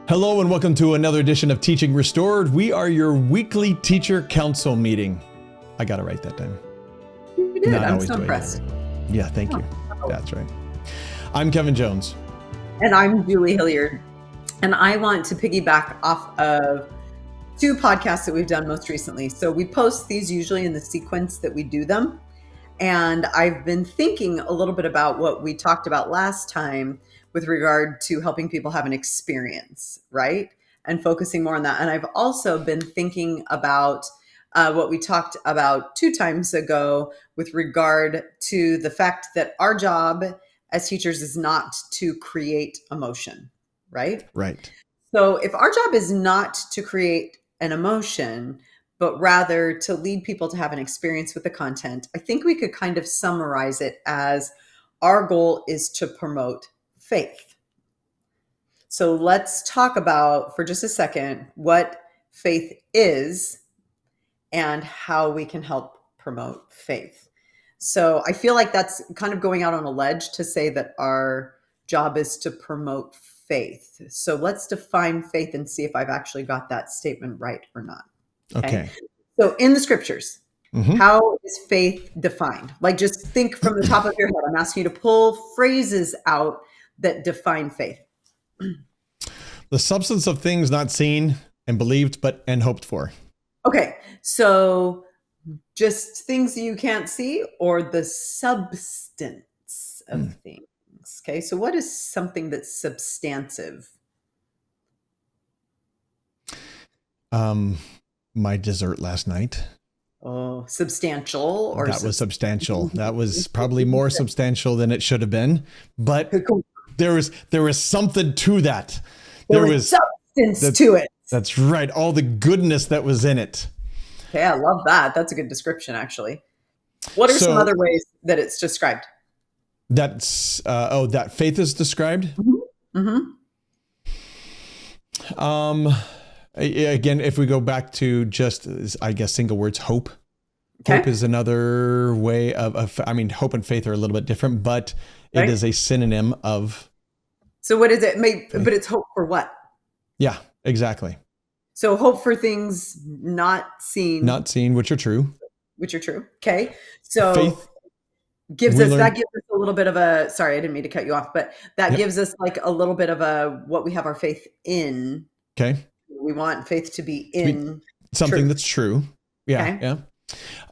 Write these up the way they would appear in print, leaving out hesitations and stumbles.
Hello and welcome to another edition of Teaching Restored. We are your weekly teacher council meeting. I got it right that time. You did. I'm so impressed. Yeah, thank you. That's right. I'm Kevin Jones. And I'm Julie Hilliard. And I want to piggyback off of two podcasts that we've done most recently. So we post these usually in the sequence that we do them. And I've been thinking a little bit about what we talked about last time with regard to helping people have an experience, right? And focusing more on that. And I've also been thinking about what we talked about 2 times ago with regard to the fact that our job as teachers is not to create emotion, right? Right. So if our job is not to create an emotion, but rather to lead people to have an experience with the content, I think we could kind of summarize it as our goal is to promote faith. So let's talk about, for just a second, what faith is and how we can help promote faith. So I feel like that's kind of going out on a ledge to say that our job is to promote faith. So let's define faith and see if I've actually got that statement right or not. Okay. So in the scriptures, how is faith defined? Like, just think from the top of your head. I'm asking you to pull phrases out that define faith. The substance of things not seen and believed, and hoped for. Okay. So just things you can't see, or the substance of things. Okay. So what is something that's substantive? My dessert last night. Oh, substantial, or that was substantial. That was probably more substantial than it should have been, but there was something to that. There was substance to it. That's right. All the goodness that was in it. Okay, I love that. That's a good description, actually. What are some other ways that it's described? That's that faith is described. Again, if we go back to just, I guess, single words, hope. Okay. Hope is another way of, hope and faith are a little bit different, but it is a synonym of. So what is it? But it's hope for what? Yeah, exactly. So hope for things not seen. Not seen, which are true. Okay. So faith gives us a little bit of a, sorry, I didn't mean to cut you off, but that gives us like a little bit of a, what we have our faith in. Okay. We want faith to be in something truth. That's true. Yeah.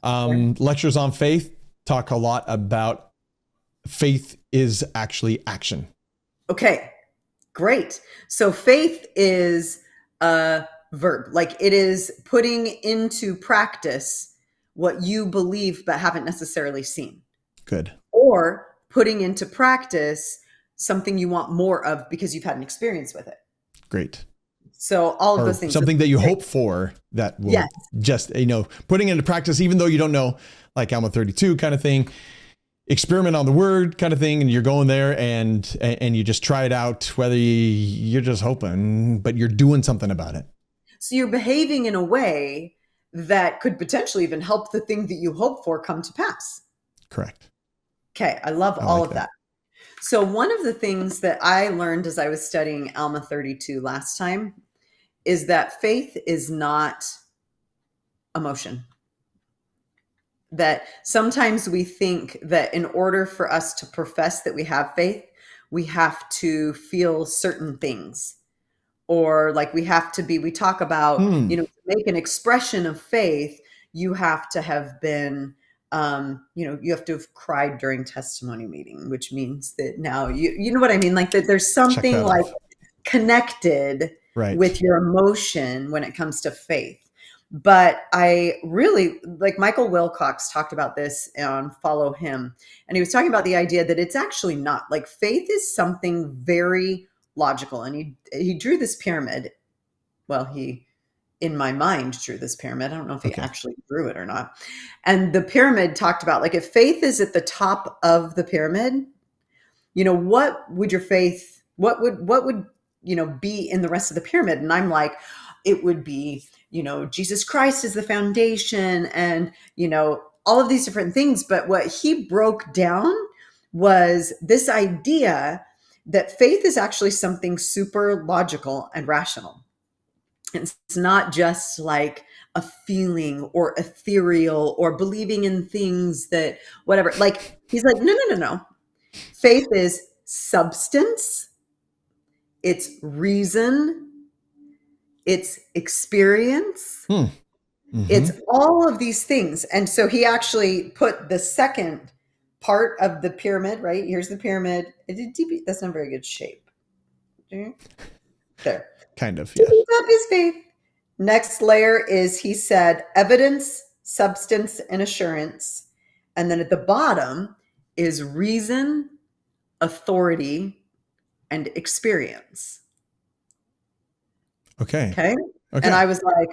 Okay. Lectures on faith talk a lot about faith is actually action. Okay, great. So faith is a verb, like it is putting into practice what you believe but haven't necessarily seen. Good. Or putting into practice something you want more of because you've had an experience with it. Great. So all of those things. Something that you hope for that will just, putting into practice, even though you don't know, like Alma 32 kind of thing, experiment on the word kind of thing. And you're going there and you just try it out, whether you're just hoping, but you're doing something about it. So you're behaving in a way that could potentially even help the thing that you hope for come to pass. Correct. Okay. I love all of that. So one of the things that I learned as I was studying Alma 32 last time is that faith is not emotion. That sometimes we think that in order for us to profess that we have faith, we have to feel certain things. Or like we talk about, to make an expression of faith, you have to have been, you have to have cried during testimony meeting, which means that now you know what I mean? Like that there's something like connected with your emotion when it comes to faith. But I really, like Michael Wilcox talked about this on Follow Him. And he was talking about the idea that it's actually not, like faith is something very logical. And he drew this pyramid. Well, he, in my mind, drew this pyramid. I don't know if he actually drew it or not. And the pyramid talked about, like, if faith is at the top of the pyramid, what would your faith, what would be in the rest of the pyramid? And I'm like, it would be, Jesus Christ is the foundation and, all of these different things. But what he broke down was this idea that faith is actually something super logical and rational. It's not just like a feeling or ethereal or believing in things that whatever. Like he's like, no, no, no, no. Faith is substance, it's reason, it's experience, it's all of these things. And so he actually put the second part of the pyramid, right? Here's the pyramid. That's not a very good shape. There. Kind of, yeah. Up his faith. Next layer is, he said, evidence, substance, and assurance. And then at the bottom is reason, authority, and experience. Okay. Okay. And I was like,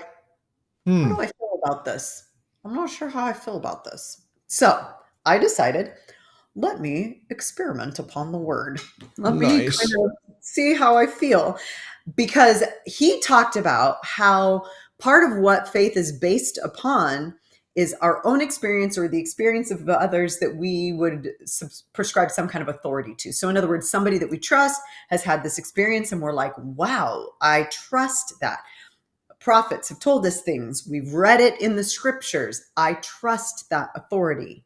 how do I feel about this? I'm not sure how I feel about this. So I decided, let me experiment upon the word. Let me kind of see how I feel. Because he talked about how part of what faith is based upon is our own experience or the experience of others that we would prescribe some kind of authority to. So in other words, somebody that we trust has had this experience and we're like, wow, I trust that. Prophets have told us things. We've read it in the scriptures. I trust that authority.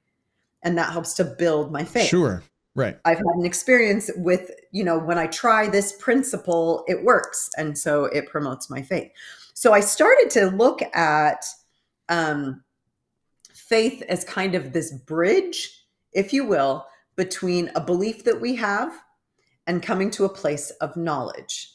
And that helps to build my faith. Sure. Right. I've had an experience with, when I try this principle, it works. And so it promotes my faith. So I started to look at faith as kind of this bridge, if you will, between a belief that we have and coming to a place of knowledge.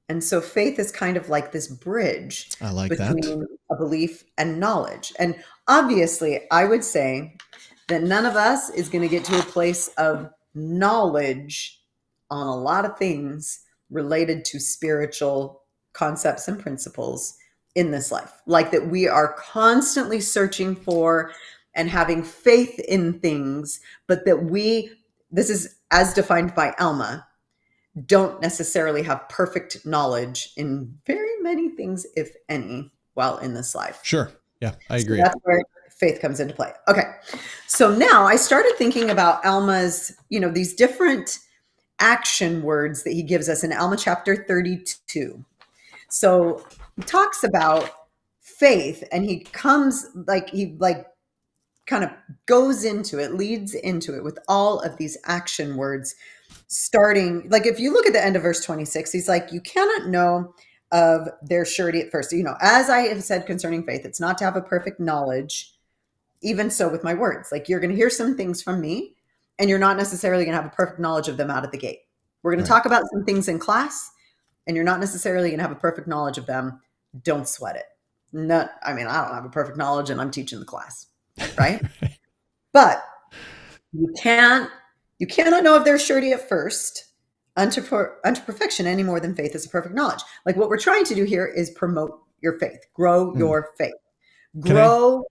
And so faith is kind of like this bridge between a belief and knowledge. And obviously, I would say that none of us is going to get to a place of knowledge on a lot of things related to spiritual concepts and principles in this life. Like that we are constantly searching for and having faith in things, but that this is as defined by Alma, don't necessarily have perfect knowledge in very many things, if any, while in this life. Sure. Yeah, I agree. So that's where faith comes into play. Okay. So now I started thinking about Alma's, these different action words that he gives us in Alma chapter 32. So he talks about faith and he comes kind of goes into it, leads into it with all of these action words. Starting, like if you look at the end of verse 26, he's like, you cannot know of their surety at first. As I have said concerning faith, it's not to have a perfect knowledge, even so with my words. Like you're going to hear some things from me and you're not necessarily going to have a perfect knowledge of them out of the gate. We're going to talk about some things in class and you're not necessarily going to have a perfect knowledge of them. Don't sweat it. I don't have a perfect knowledge and I'm teaching the class, right? But you cannot know of their surety at first unto perfection any more than faith is a perfect knowledge. Like what we're trying to do here is promote your faith, grow your faith, grow.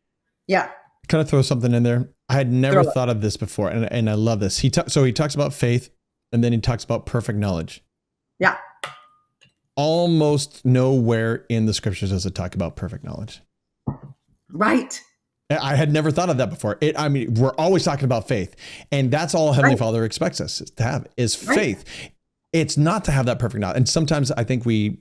Can I throw something in there? I had never thought of this before. And I love this. So he talks about faith and then he talks about perfect knowledge. Yeah. Almost nowhere in the scriptures does it talk about perfect knowledge. Right. I had never thought of that before. We're always talking about faith, and that's all Heavenly Father expects us to have is faith. It's not to have that perfect knowledge. And sometimes I think we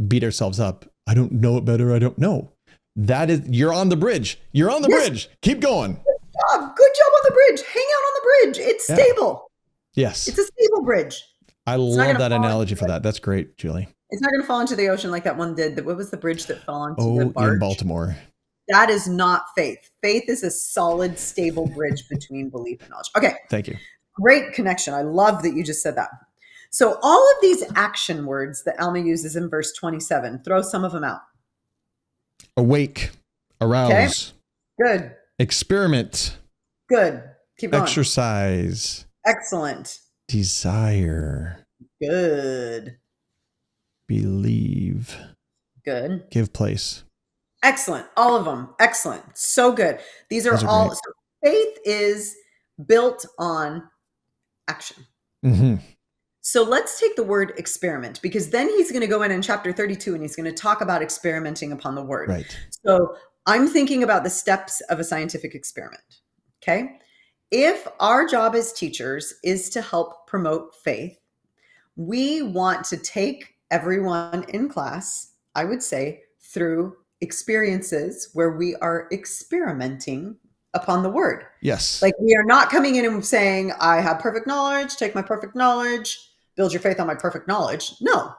beat ourselves up. I don't know it better. I don't know. You're on the bridge. You're on the bridge. Keep going. Good job on the bridge. Hang out on the bridge. It's stable. Yes. It's a stable bridge. I love that analogy for that. That's great, Julie. It's not going to fall into the ocean like that one did. What was the bridge that fell onto the barge? In Baltimore. That is not faith. Faith is a solid, stable bridge between belief and knowledge. Okay. Thank you. Great connection. I love that you just said that. So all of these action words that Alma uses in verse 27, throw some of them out. Awake, arouse. Okay. Good. Experiment. Good. Keep going. Exercise. Excellent. Desire. Good. Believe. Good. Give place. Excellent. All of them. Excellent. So good. These are all. So faith is built on action. Mm-hmm. So let's take the word experiment, because then he's going to go in chapter 32 and he's going to talk about experimenting upon the word. Right. So I'm thinking about the steps of a scientific experiment. Okay. if our job as teachers is to help promote faith, we want to take everyone in class, I would say, through experiences where we are experimenting upon the word. Yes. Like, we are not coming in and saying, I have perfect knowledge, take my perfect knowledge, build your faith on my perfect knowledge. No,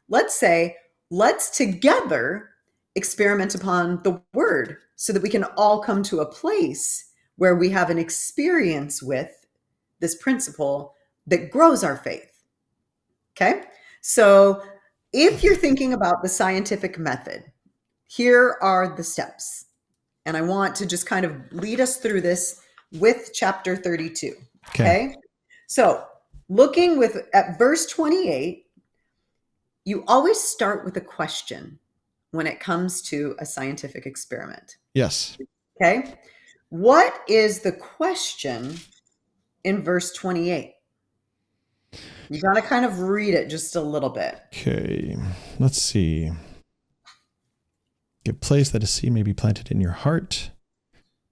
let's say, let's together experiment upon the word so that we can all come to a place where we have an experience with this principle that grows our faith. Okay. So if you're thinking about the scientific method, here are the steps. And I want to just kind of lead us through this with chapter 32. Okay. So looking at verse 28, you always start with a question when it comes to a scientific experiment. Yes. Okay. What is the question in verse 28? You got to kind of read it just a little bit. Okay. Let's see. A place that a seed may be planted in your heart.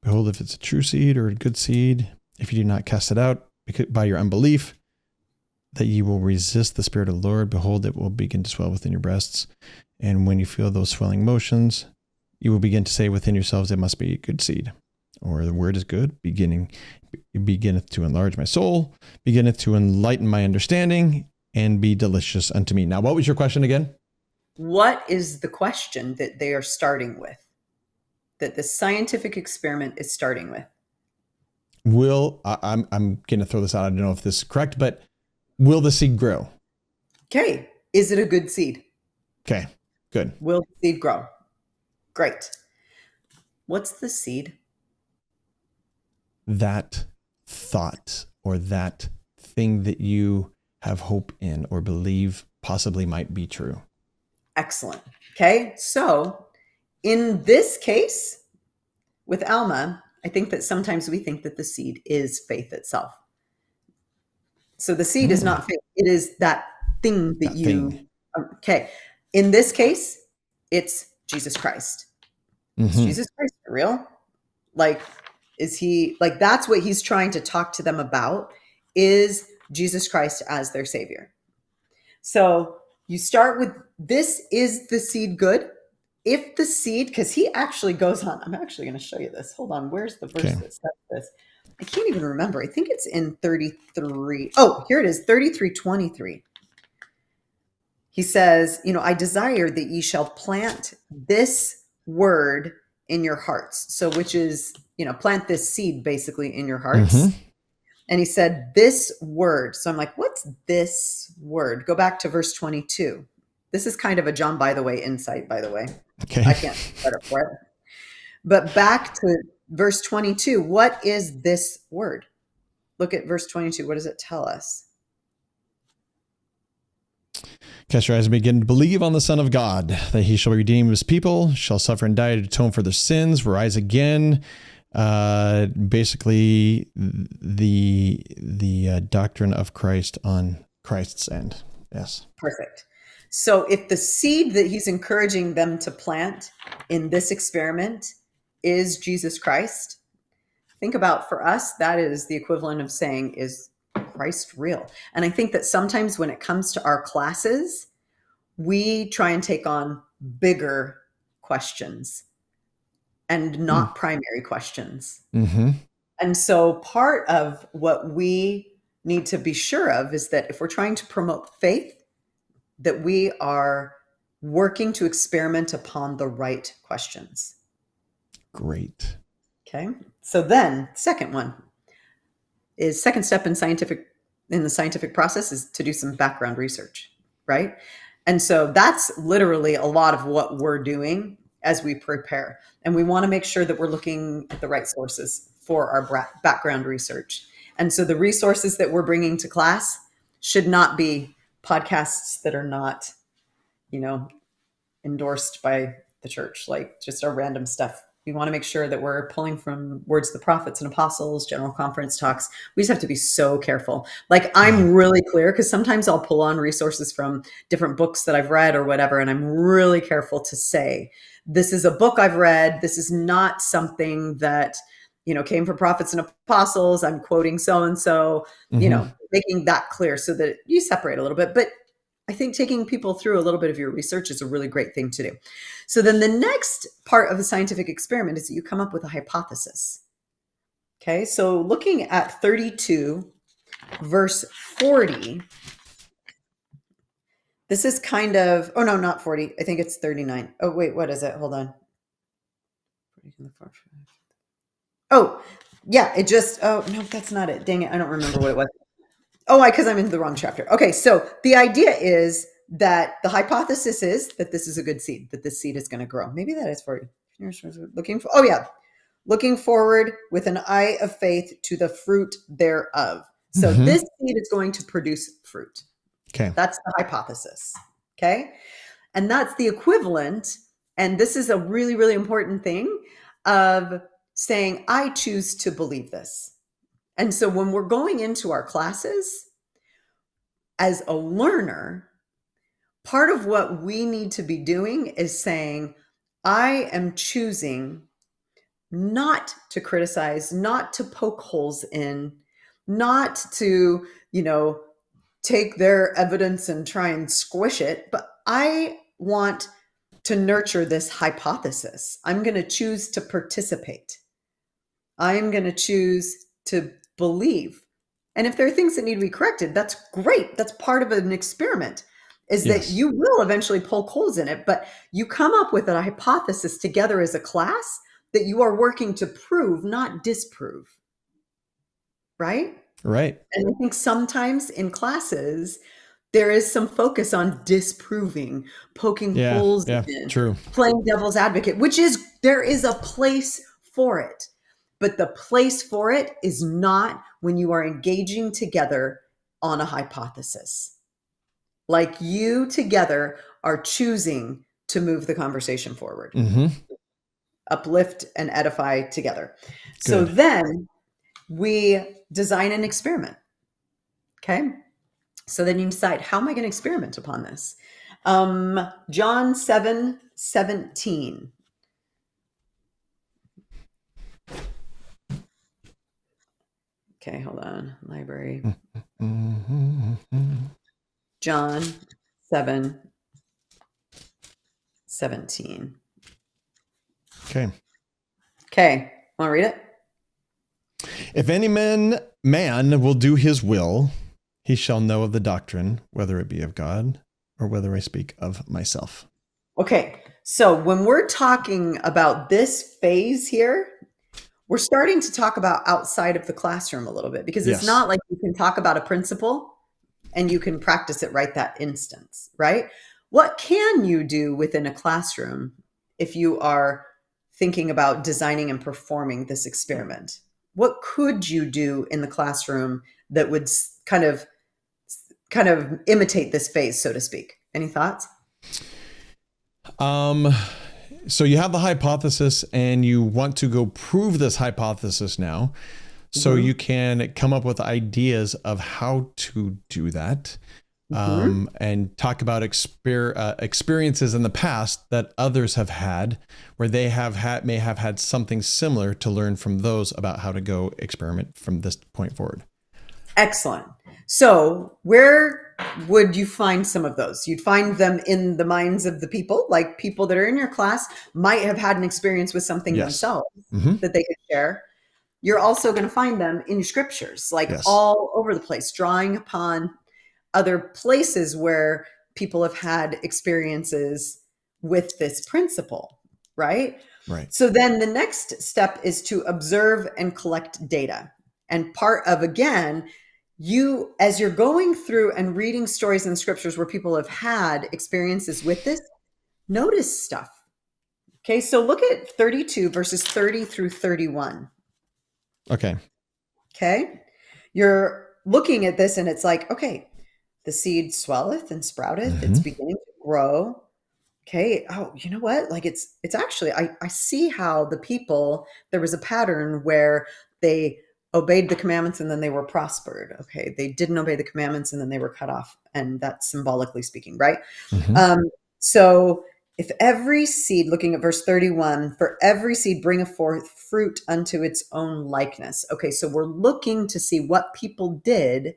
Behold, if it's a true seed or a good seed, if you do not cast it out by your unbelief, that you will resist the Spirit of the Lord. Behold, it will begin to swell within your breasts. And when you feel those swelling motions, you will begin to say within yourselves, it must be a good seed. Or the word is good, beginneth to enlarge my soul, beginneth to enlighten my understanding, and be delicious unto me. Now, what was your question again? What is the question that they are starting with? That the scientific experiment is starting with? I'm going to throw this out. I don't know if this is correct, but will the seed grow? Okay. Is it a good seed? Okay, good. Will the seed grow? Great. What's the seed? That thought or that thing that you have hope in or believe possibly might be true. Excellent. Okay. So in this case, with Alma, I think that sometimes we think that the seed is faith itself. So the seed is not faith. It is that thing that thing. Okay. In this case, it's Jesus Christ. Is Jesus Christ real? Like, is he, like, that's what he's trying to talk to them about, is Jesus Christ as their savior. So you start with, this is the seed good? If the seed, because he actually goes on, I'm actually going to show you this. Hold on. Where's the verse that says this? I can't even remember. I think it's in 33. Oh, here it is, 33:23. He says, I desire that ye shall plant this word in your hearts. So, which is, plant this seed basically in your hearts. And he said, this word. So I'm like, what's this word? Go back to verse 22. This is kind of a John, by the way, insight, by the way. Okay. I can't better for it. But back to verse 22. What is this word? Look at verse 22. What does it tell us? Cast your eyes and begin to believe on the Son of God, that he shall redeem his people, shall suffer and die to atone for their sins, rise again. Basically, the doctrine of Christ on Christ's end. Yes. Perfect. So if the seed that he's encouraging them to plant in this experiment is Jesus Christ, think about, for us, that is the equivalent of saying, is Christ real? And I think that sometimes when it comes to our classes, we try and take on bigger questions and not primary questions. And so part of what we need to be sure of is that if we're trying to promote faith, that we are working to experiment upon the right questions. Great. Okay. So then second step in the scientific process is to do some background research, right? And so that's literally a lot of what we're doing as we prepare. And we want to make sure that we're looking at the right sources for our background research. And so the resources that we're bringing to class should not be podcasts that are not, endorsed by the church, like just our random stuff. We want to make sure that we're pulling from Words of the Prophets and Apostles, General Conference talks. We just have to be so careful. Like, I'm really clear, because sometimes I'll pull on resources from different books that I've read or whatever, and I'm really careful to say, this is a book I've read. This is not something that came from prophets and apostles. I'm quoting so-and-so, making that clear so that you separate a little bit. But I think taking people through a little bit of your research is a really great thing to do. So then the next part of the scientific experiment is that you come up with a hypothesis. Okay, so looking at 32, verse 40, this is kind of, oh no, not 40. I think it's 39. Oh, wait, what is it? Hold on. Oh, yeah, oh, no, that's not it. Dang it. I don't remember what it was. Oh, because I'm in the wrong chapter. Okay, so the idea is that the hypothesis is that this is a good seed, that this seed is going to grow. Maybe that is 40. Looking forward with an eye of faith to the fruit thereof. So this seed is going to produce fruit. Okay. That's the hypothesis. Okay. And that's the equivalent. And this is a really, really important thing of saying, I choose to believe this. And so when we're going into our classes as a learner, part of what we need to be doing is saying, I am choosing not to criticize, not to poke holes in, not to, take their evidence and try and squish it, but I want to nurture this hypothesis. I'm going to choose to participate. I'm going to choose to believe. And if there are things that need to be corrected, that's great. That's part of an experiment, is that you will eventually poke holes in it, but you come up with a hypothesis together as a class that you are working to prove, not disprove. Right? Right. And I think sometimes in classes, there is some focus on disproving, poking holes in, true. Playing devil's advocate, there is a place for it. But the place for it is not when you are engaging together on a hypothesis. Like you together are choosing to move the conversation forward, uplift and edify together. Good. So then we design an experiment. Okay. So then you decide, how am I going to experiment upon this? John 7:17. Okay, hold on. Library. John 7:17. Okay. Okay. Want to read it? If any man will do his will, he shall know of the doctrine, whether it be of God or whether I speak of myself. Okay. So when we're talking about this phase here, we're starting to talk about outside of the classroom a little bit, because it's not like you can talk about a principle and you can practice it right that instance, right? What can you do within a classroom if you are thinking about designing and performing this experiment? What could you do in the classroom that would kind of imitate this phase, so to speak? Any thoughts? So you have the hypothesis and you want to go prove this hypothesis now. So you can come up with ideas of how to do that, and talk about experiences in the past that others have had, where they may have had something similar to learn from those about how to go experiment from this point forward. Excellent. So where would you find some of those? You'd find them in the minds of the people, like people that are in your class might have had an experience with something themselves that they could share. You're also going to find them in scriptures, like all over the place, drawing upon other places where people have had experiences with this principle, right? Right. So then the next step is to observe and collect data. And part of, again, as you're going through and reading stories in the scriptures where people have had experiences with this, notice stuff. Okay, so look at 32 verses 30 through 31. Okay. Okay. You're looking at this and it's like, okay, the seed swelleth and sprouteth. It's beginning to grow. Okay. Oh, you know what? Like it's actually, I see how the people, there was a pattern where they obeyed the commandments and then they were prospered. Okay. They didn't obey the commandments and then they were cut off. And that's symbolically speaking, right? So If every seed, looking at verse 31, for every seed bringeth forth fruit unto its own likeness. Okay, so we're looking to see what people did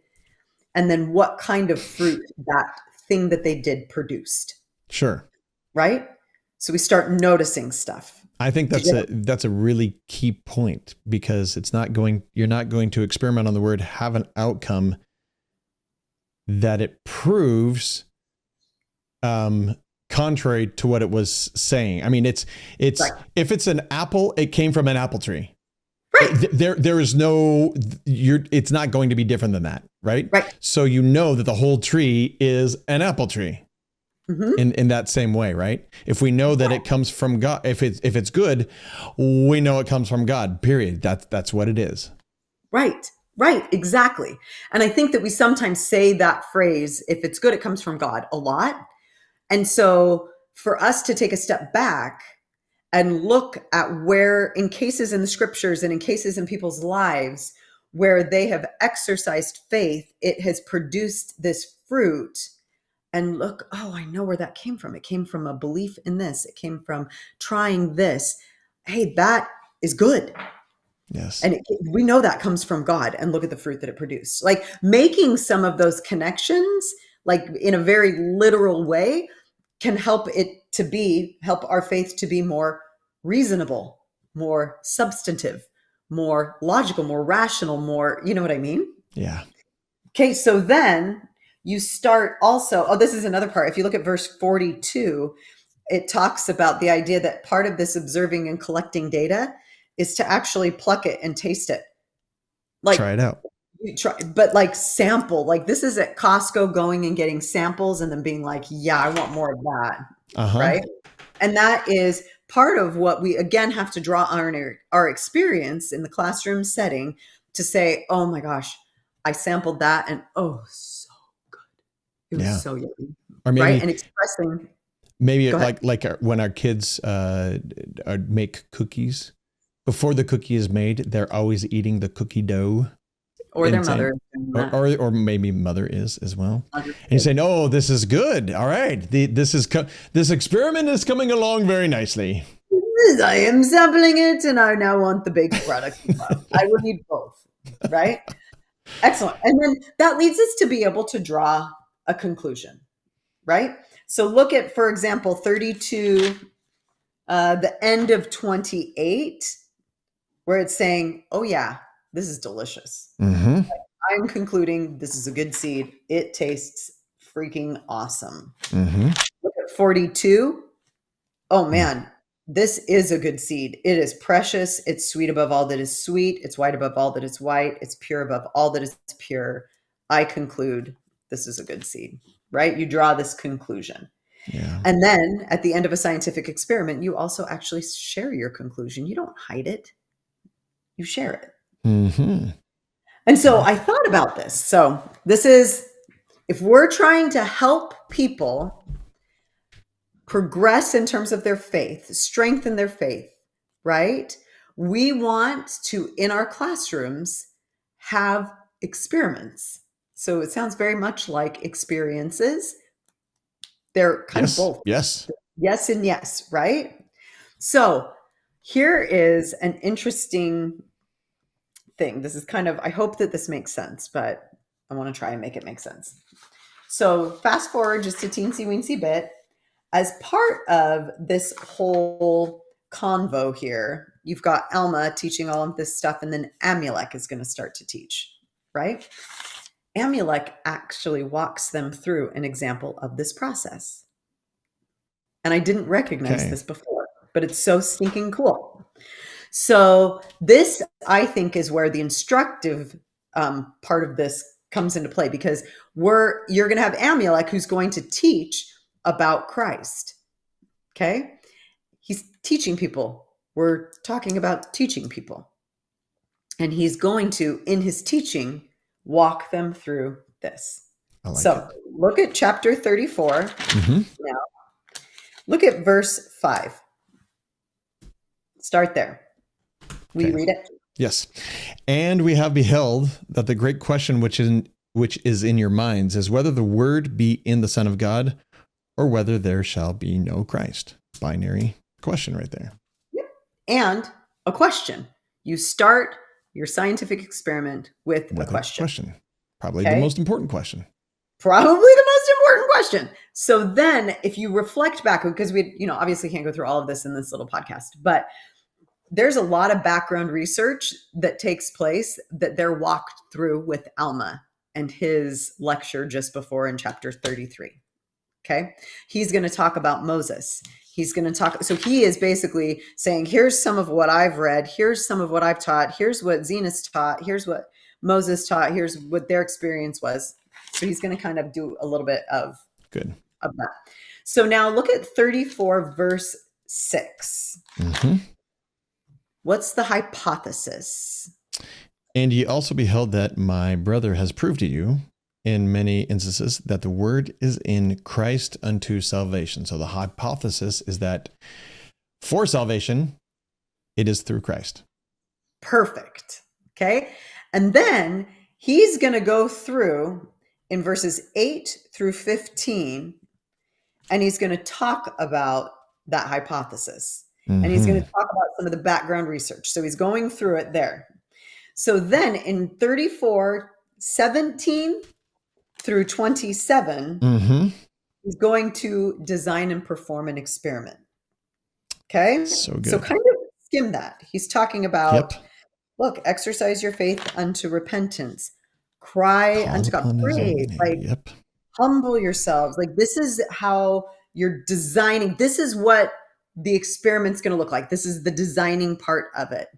and then what kind of fruit that thing that they did produced. Sure. Right? So we start noticing stuff. I think that's a really key point, because you're not going to experiment on the word, have an outcome that it proves contrary to what it was saying. I mean, it's right. If it's an apple, it came from an apple tree. Right. There is no, it's not going to be different than that. Right. Right. So you know that the whole tree is an apple tree. Mm-hmm. In that same way, right? If we know that it comes from God, if it's good, we know it comes from God, period. That's what it is. Right, exactly. And I think that we sometimes say that phrase, if it's good, it comes from God, a lot. And so for us to take a step back and look at where, in cases in the scriptures and in cases in people's lives where they have exercised faith, it has produced this fruit. And look, oh, I know where that came from. It came from a belief in this. It came from trying this. Hey, that is good. Yes. And we know that comes from God, and look at the fruit that it produced. Like making some of those connections, like in a very literal way, can help our faith to be more reasonable, more substantive, more logical, more rational, more, you know what I mean? Yeah. Okay. So then you start also, this is another part. If you look at verse 42, it talks about the idea that part of this observing and collecting data is to actually pluck it and taste it. Like try it out. But like sample, like this is at Costco going and getting samples and then being like, yeah, I want more of that. Uh-huh. Right. And that is part of what we, again, have to draw on our experience in the classroom setting to say, oh my gosh, I sampled that and so good. It was so yummy. Or maybe, right. And expressing. Maybe like when our kids make cookies, before the cookie is made, they're always eating the cookie dough. Or their mother. Or maybe mother is as well. And you're saying, oh, this is good. All right. This experiment is coming along very nicely. I am sampling it and I now want the baked product. I will need both. Right? Excellent. And then that leads us to be able to draw a conclusion. Right? So look at, for example, 32, the end of 28, where it's saying, oh yeah, this is delicious. Mm-hmm. Like, I'm concluding this is a good seed. It tastes freaking awesome. Mm-hmm. Look at 42. Oh man, this is a good seed. It is precious. It's sweet above all that is sweet. It's white above all that is white. It's pure above all that is pure. I conclude this is a good seed, right? You draw this conclusion. Yeah. And then at the end of a scientific experiment, you also actually share your conclusion. You don't hide it. You share it. Mm-hmm. And so I thought about this. So this is, if we're trying to help people progress in terms of their faith, strengthen their faith, right? We want to, in our classrooms, have experiments. So it sounds very much like experiences. They're kind of both. Yes. Yes and yes, right? So here is an interesting thing. This is kind of, I hope that this makes sense, but I want to try and make it make sense. So fast forward just a teensy weensy bit. As part of this whole convo here, you've got Alma teaching all of this stuff, and then Amulek is going to start to teach, right? Amulek actually walks them through an example of this process. And I didn't recognize this before, but it's so stinking cool. So this, I think, is where the instructive part of this comes into play, because you're going to have Amulek who's going to teach about Christ. Okay. He's teaching people. We're talking about teaching people. And he's going to, in his teaching, walk them through this. Look at chapter 34. Mm-hmm. Now, look at verse 5. Start there. Will you read it? Yes. And we have beheld that the great question which is in your minds is whether the word be in the Son of God or whether there shall be no Christ. Binary question right there. Yep. And a question. You start your scientific experiment with a question. Probably the most important question. Probably the most important question. So then if you reflect back, because we, obviously can't go through all of this in this little podcast, but there's a lot of background research that takes place that they're walked through with Alma and his lecture just before in chapter 33. Okay. He's going to talk about Moses. He's going to talk. So he is basically saying, here's some of what I've read. Here's some of what I've taught. Here's what Zenas taught. Here's what Moses taught. Here's what their experience was. So he's going to kind of do a little bit of that. So now look at 34 verse 6. Mm-hmm. What's the hypothesis? And ye also beheld that my brother has proved to you in many instances that the word is in Christ unto salvation. So the hypothesis is that for salvation, it is through Christ. Perfect. Okay. And then he's going to go through in verses 8 through 15, and he's going to talk about that hypothesis. Mm-hmm. And he's going to talk about some of the background research. So he's going through it there. So then in 34, 17 through 27, mm-hmm. he's going to design and perform an experiment. Okay. So good. So kind of skim that. He's talking about, look, exercise your faith unto repentance. Cry unto God. Pray. Humble yourselves. Like, this is how you're designing. This is what the experiment's going to look like. This is the designing part of it.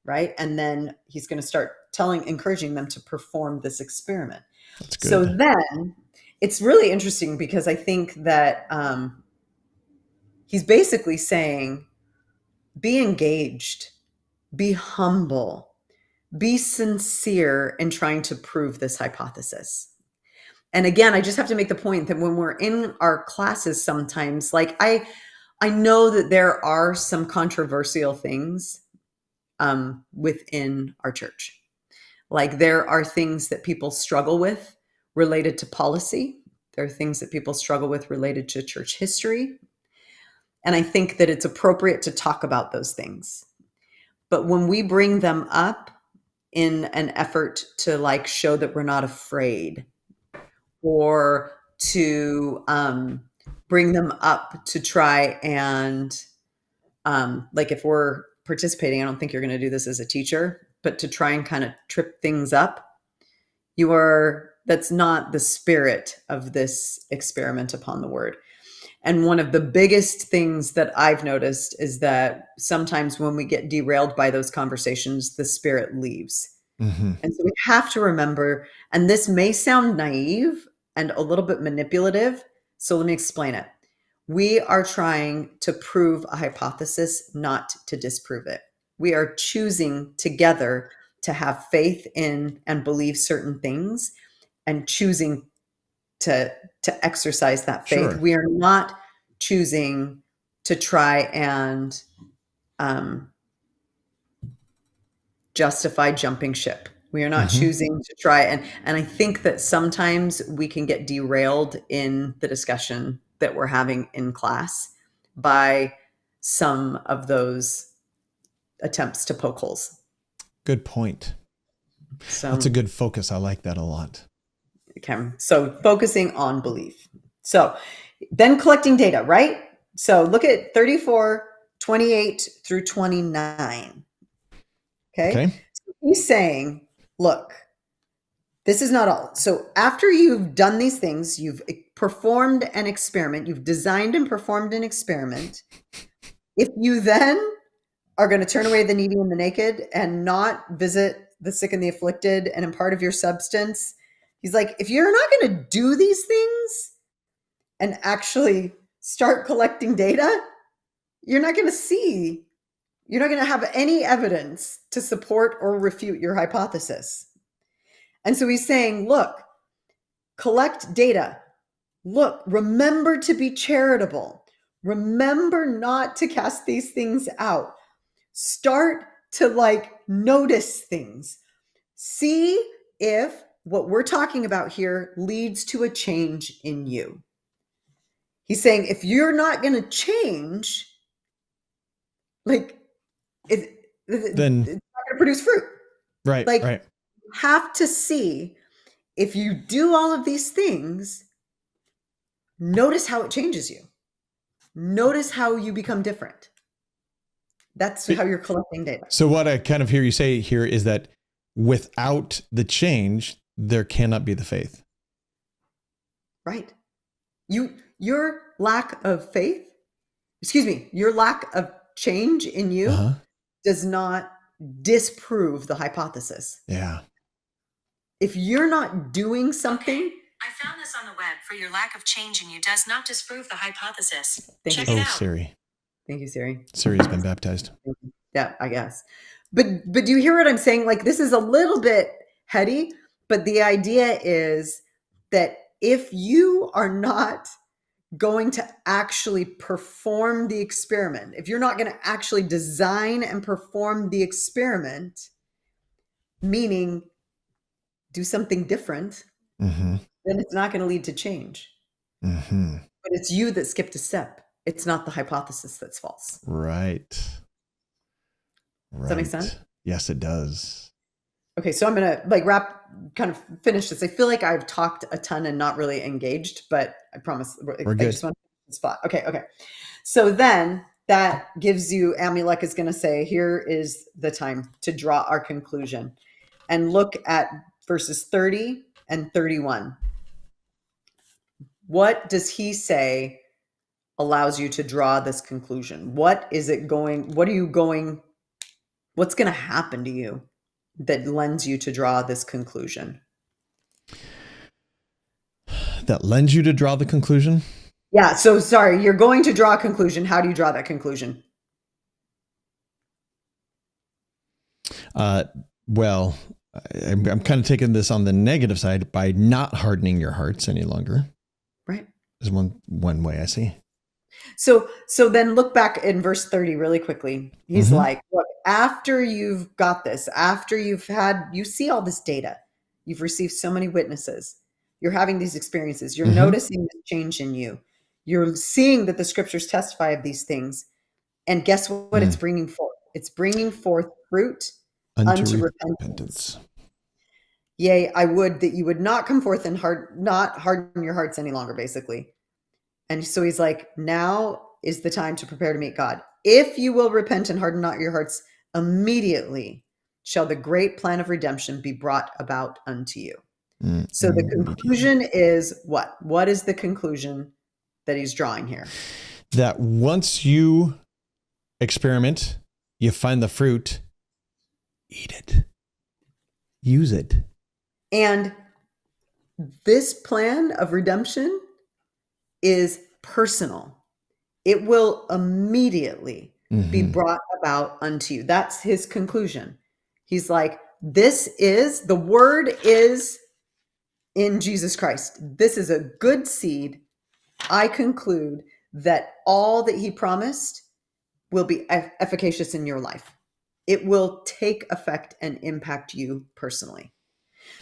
Right. And then he's going to start encouraging them to perform this experiment. That's good. So then it's really interesting because I think that he's basically saying, be engaged, be humble, be sincere in trying to prove this hypothesis. And again, I just have to make the point that when we're in our classes sometimes, like I know that there are some controversial things within our church. Like there are things that people struggle with related to policy. There are things that people struggle with related to church history. And I think that it's appropriate to talk about those things. But when we bring them up in an effort to like show that we're not afraid, or to bring them up to try and like if we're participating, I don't think you're going to do this as a teacher, but to try and kind of trip things up, that's not the spirit of this experiment upon the word. And one of the biggest things that I've noticed is that sometimes when we get derailed by those conversations, the spirit leaves. Mm-hmm. And so we have to remember, and this may sound naive and a little bit manipulative, so let me explain it. We are trying to prove a hypothesis, not to disprove it. We are choosing together to have faith in and believe certain things and choosing to exercise that faith. Sure. We are not choosing to try and justify jumping ship. We are not choosing to try. And I think that sometimes we can get derailed in the discussion that we're having in class by some of those attempts to poke holes. Good point. So that's a good focus. I like that a lot. Okay. So focusing on belief. So then collecting data, right? So look at 34, 28 through 29. Okay. So he's saying, look, this is not all. So after you've done these things, you've performed an experiment, you've designed and performed an experiment. If you then are going to turn away the needy and the naked and not visit the sick and the afflicted and impart of your substance, he's like, if you're not going to do these things and actually start collecting data, you're not going to have any evidence to support or refute your hypothesis. And so he's saying, look, collect data. Look, remember to be charitable. Remember not to cast these things out. Start to notice things. See if what we're talking about here leads to a change in you. He's saying, if you're not going to change, like it's not Then going to produce fruit. right, Like right. you have to see, if you do all of these things, notice how it changes you. Notice how you become different. That's how you're collecting data. So what I kind of hear you say here is that without the change, there cannot be the faith. Right. Your lack of faith, your lack of change in you does not disprove the hypothesis. Yeah. If you're not doing something. Okay. I found this on the web. For your lack of change in you does not disprove the hypothesis. Check it out. Siri. Thank you, Siri. Siri's been baptized. Yeah, I guess. But do you hear what I'm saying? Like, this is a little bit heady, but the idea is that if you are not going to actually perform the experiment, if you're not going to actually design and perform the experiment, meaning do something different, then it's not going to lead to change. But it's you that skipped a step. It's not the hypothesis that's false. Right. Does that make sense? Yes, it does. Okay, so I'm going to kind of finish this. I feel like I've talked a ton and not really engaged, but I promise We're I good. just want to spot. Okay. So then that gives you, Amulek is going to say, here is the time to draw our conclusion, and look at verses 30 and 31. What does he say allows you to draw this conclusion? What's going to happen to you that lends you to draw this conclusion? That lends you to draw the conclusion? Yeah. So sorry, you're going to draw a conclusion. How do you draw that conclusion? Well, I'm kind of taking this on the negative side by not hardening your hearts any longer. Right. Is one way I see. So then look back in verse 30 really quickly. He's like, look, after you've got this, after you see all this data, you've received so many witnesses, you're having these experiences, you're noticing the change in you, you're seeing that the scriptures testify of these things. And guess what it's bringing forth? It's bringing forth fruit unto repentance. Yea, I would that you would not come forth and not harden your hearts any longer, basically. And so he's like, now is the time to prepare to meet God. If you will repent and harden not your hearts, immediately shall the great plan of redemption be brought about unto you. So the conclusion is what? What is the conclusion that he's drawing here? That once you experiment, you find the fruit, eat it, use it. And this plan of redemption is personal. It will immediately be brought about unto you. That's his conclusion. He's like, the word is in Jesus Christ. This is a good seed. I conclude that all that he promised will be efficacious in your life. It will take effect and impact you personally.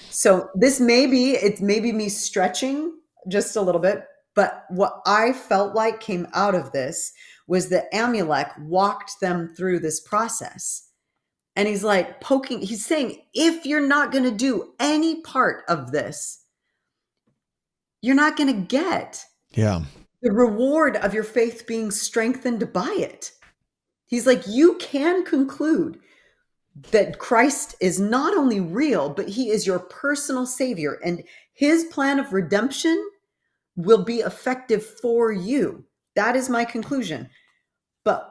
So it's maybe me stretching just a little bit, but what I felt like came out of this was that Amulek walked them through this process. And he's like he's saying, if you're not going to do any part of this, you're not going to get the reward of your faith being strengthened by it. He's like, you can conclude that Christ is not only real, but he is your personal savior, and his plan of redemption will be effective for you. That is my conclusion. But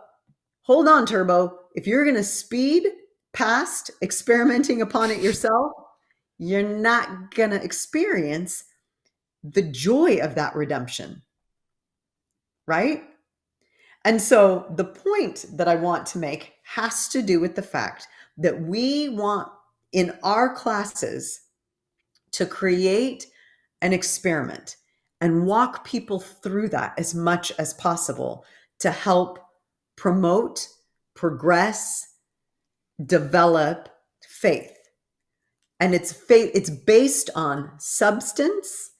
hold on, Turbo. If you're going to speed past experimenting upon it yourself, you're not going to experience the joy of that redemption. Right? And so the point that I want to make has to do with the fact that we want in our classes to create an experiment and walk people through that as much as possible to help promote, progress, develop faith. And it's based on substance,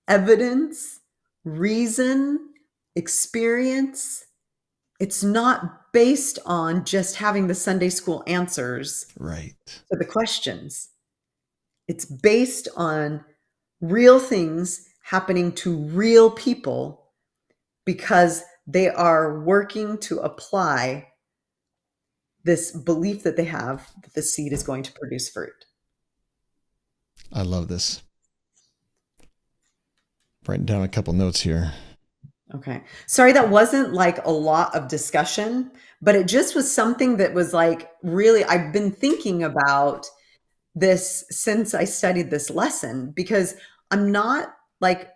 evidence, reason, experience, it's not based on just having the Sunday school answers Right. to the questions. It's based on real things happening to real people because they are working to apply this belief that they have that the seed is going to produce fruit. I love this. Writing down a couple notes here. Okay. Sorry, that wasn't like a lot of discussion, but it just was something that was like really, I've been thinking about this since I studied this lesson because I'm not like,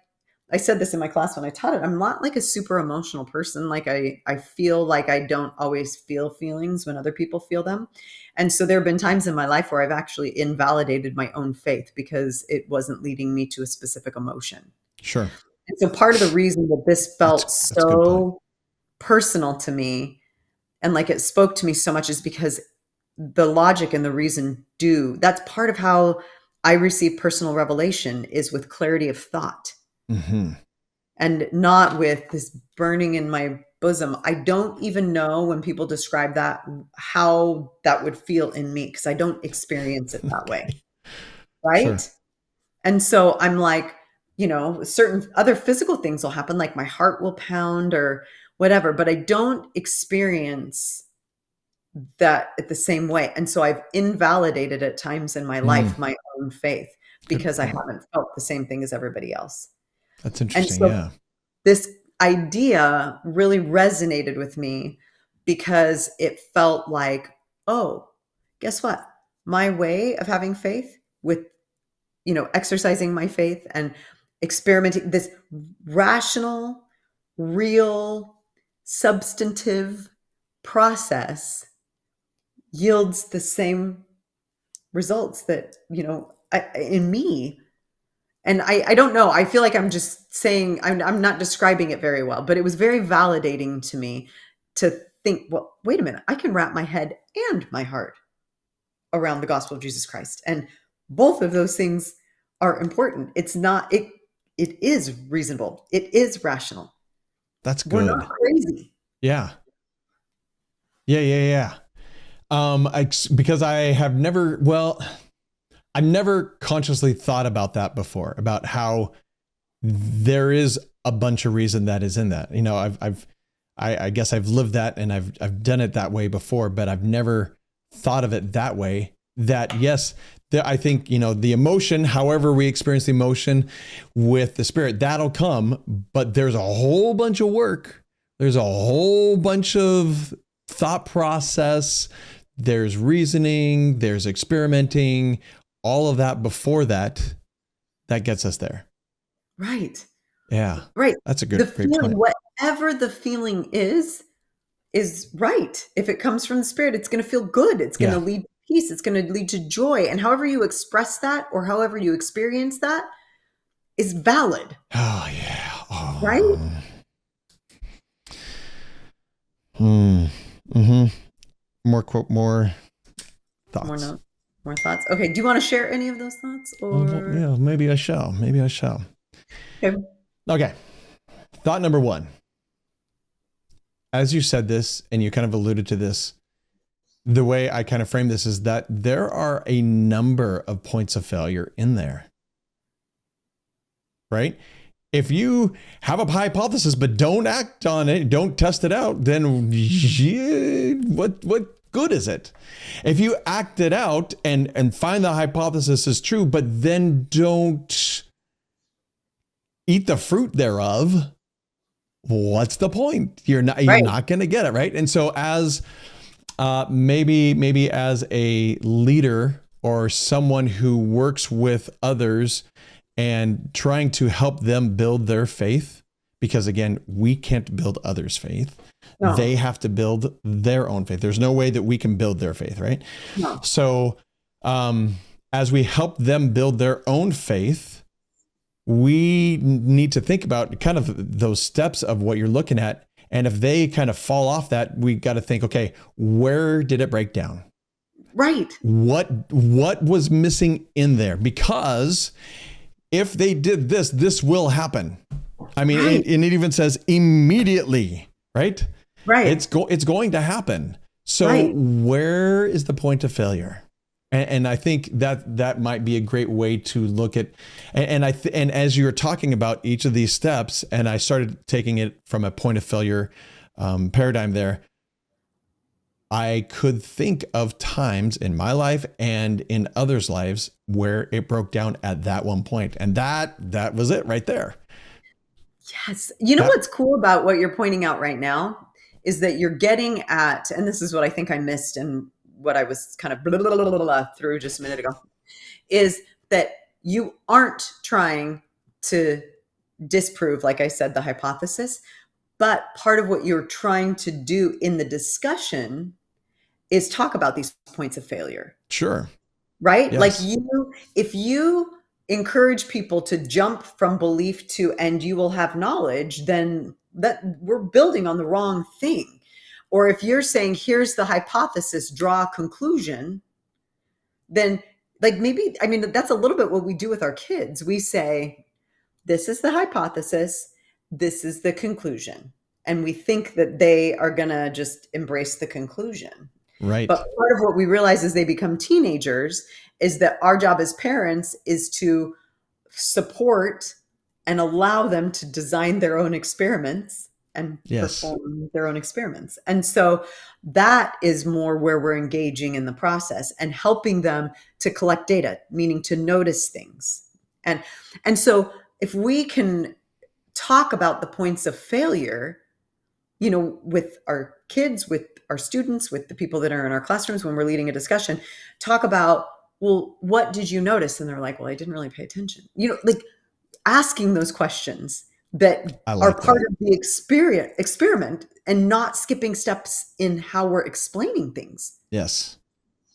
I said this in my class when I taught it, I'm not like a super emotional person. Like I feel like I don't always feel feelings when other people feel them. And so there have been times in my life where I've actually invalidated my own faith because it wasn't leading me to a specific emotion. Sure. And so part of the reason that this felt That's a good point. so personal to me and like it spoke to me so much is because the logic and the reason that's part of how I receive personal revelation is with clarity of thought and not with this burning in my bosom. I don't even know when people describe that, how that would feel in me because I don't experience it that way. Right. Sure. And so I'm like, certain other physical things will happen, like my heart will pound or whatever, but I don't experience that the same way. And so I've invalidated at times in my life my own faith because I haven't felt the same thing as everybody else. That's interesting. And so this idea really resonated with me because it felt like, oh, guess what? My way of having faith with, exercising my faith and experimenting, this rational, real, substantive process yields the same results that, in me. And I don't know. I feel like I'm just saying, I'm not describing it very well, but it was very validating to me to think, well, wait a minute, I can wrap my head and my heart around the gospel of Jesus Christ. And both of those things are important. It's not, it is reasonable. It is rational. That's good. We're not crazy. Yeah. Because I've never consciously thought about that before, about how there is a bunch of reason that is in that. I guess I've lived that and I've done it that way before, but I've never thought of it that way. That yes, I think, the emotion, however we experience the emotion with the Spirit, that'll come, but there's a whole bunch of work. There's a whole bunch of thought process. There's reasoning, there's experimenting, all of that before that gets us there. Right. Yeah. Right. That's a great point. Whatever the feeling is right. If it comes from the Spirit, it's going to feel good. It's going to lead to peace. It's going to lead to joy. And however you express that or however you experience that is valid. Oh, yeah. Oh. Right? More thoughts. More notes. More thoughts. Okay. Do you want to share any of those thoughts? Or yeah, maybe I shall. Okay. Thought number one. As you said this, and you kind of alluded to this, the way I kind of frame this is that there are a number of points of failure in there. Right? If you have a hypothesis but don't act on it, don't test it out, then what good is it? If you act it out and find the hypothesis is true, but then don't eat the fruit thereof, what's the point? You're not going to get it, right? And so as maybe as a leader or someone who works with others and trying to help them build their faith, because again, we can't build others' faith. No. They have to build their own faith. There's no way that we can build their faith, right? No. So as we help them build their own faith, we need to think about kind of those steps of what you're looking at. And if they kind of fall off that, we got to think, okay, where did it break down? Right. What was missing in there? Because if they did this will happen. I mean, Right. and it even says immediately, right? Right. It's going to happen. So Right. where is the point of failure? And I think that might be a great way to look at, and as you're talking about each of these steps, and I started taking it from a point of failure paradigm there, I could think of times in my life and in others' lives where it broke down at that one point, and that was it right there. Yes. You know That what's cool about what you're pointing out right now is that you're getting at, and this is what I think I missed and what I was kind of blah, blah, blah, blah, blah, through just a minute ago, is that you aren't trying to disprove, like I said, the hypothesis, but part of what you're trying to do in the discussion is talk about these points of failure. sure, Right? Like yes, if you encourage people to jump from belief to, and you will have knowledge, then that we're building on the wrong thing. Or if you're saying, here's the hypothesis, draw a conclusion, then like maybe, I mean, that's a little bit what we do with our kids. We say, this is the hypothesis, this is the conclusion. And we think that they are going to just embrace the conclusion. right, But part of what we realize as they become teenagers is that our job as parents is to support and allow them to design their own experiments and yes, perform their own experiments. And so that is more where we're engaging in the process and helping them to collect data, meaning to notice things. And so if we can talk about the points of failure, you know, with our kids, with our students, with the people that are in our classrooms when we're leading a discussion, talk about, well, what did you notice? And they're like, well, I didn't really pay attention. You know, like asking those questions that I are like part that. of the experiment and not skipping steps in how we're explaining things. Yes.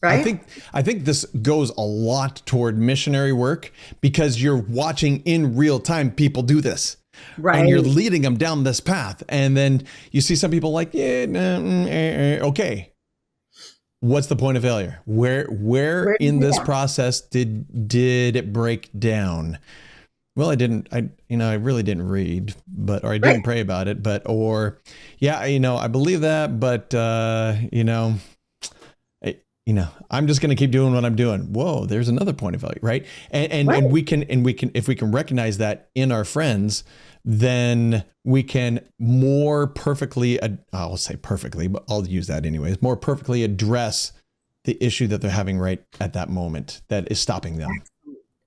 Right? I think this goes a lot toward missionary work because you're watching in real time people do this. And you're Right. leading them down this path. And then you see some people like, yeah, okay. What's the point of failure? Where Where did in you this go? process did it break down? Well, I really didn't read, or I Right. didn't pray about it, yeah, I believe that, but, I'm just going to keep doing what I'm doing. Whoa, there's another point of value, right? Right. And we can, if we can recognize that in our friends, then we can more perfectly, I'll say perfectly, but I'll use that anyways, more perfectly address the issue that they're having right at that moment that is stopping them.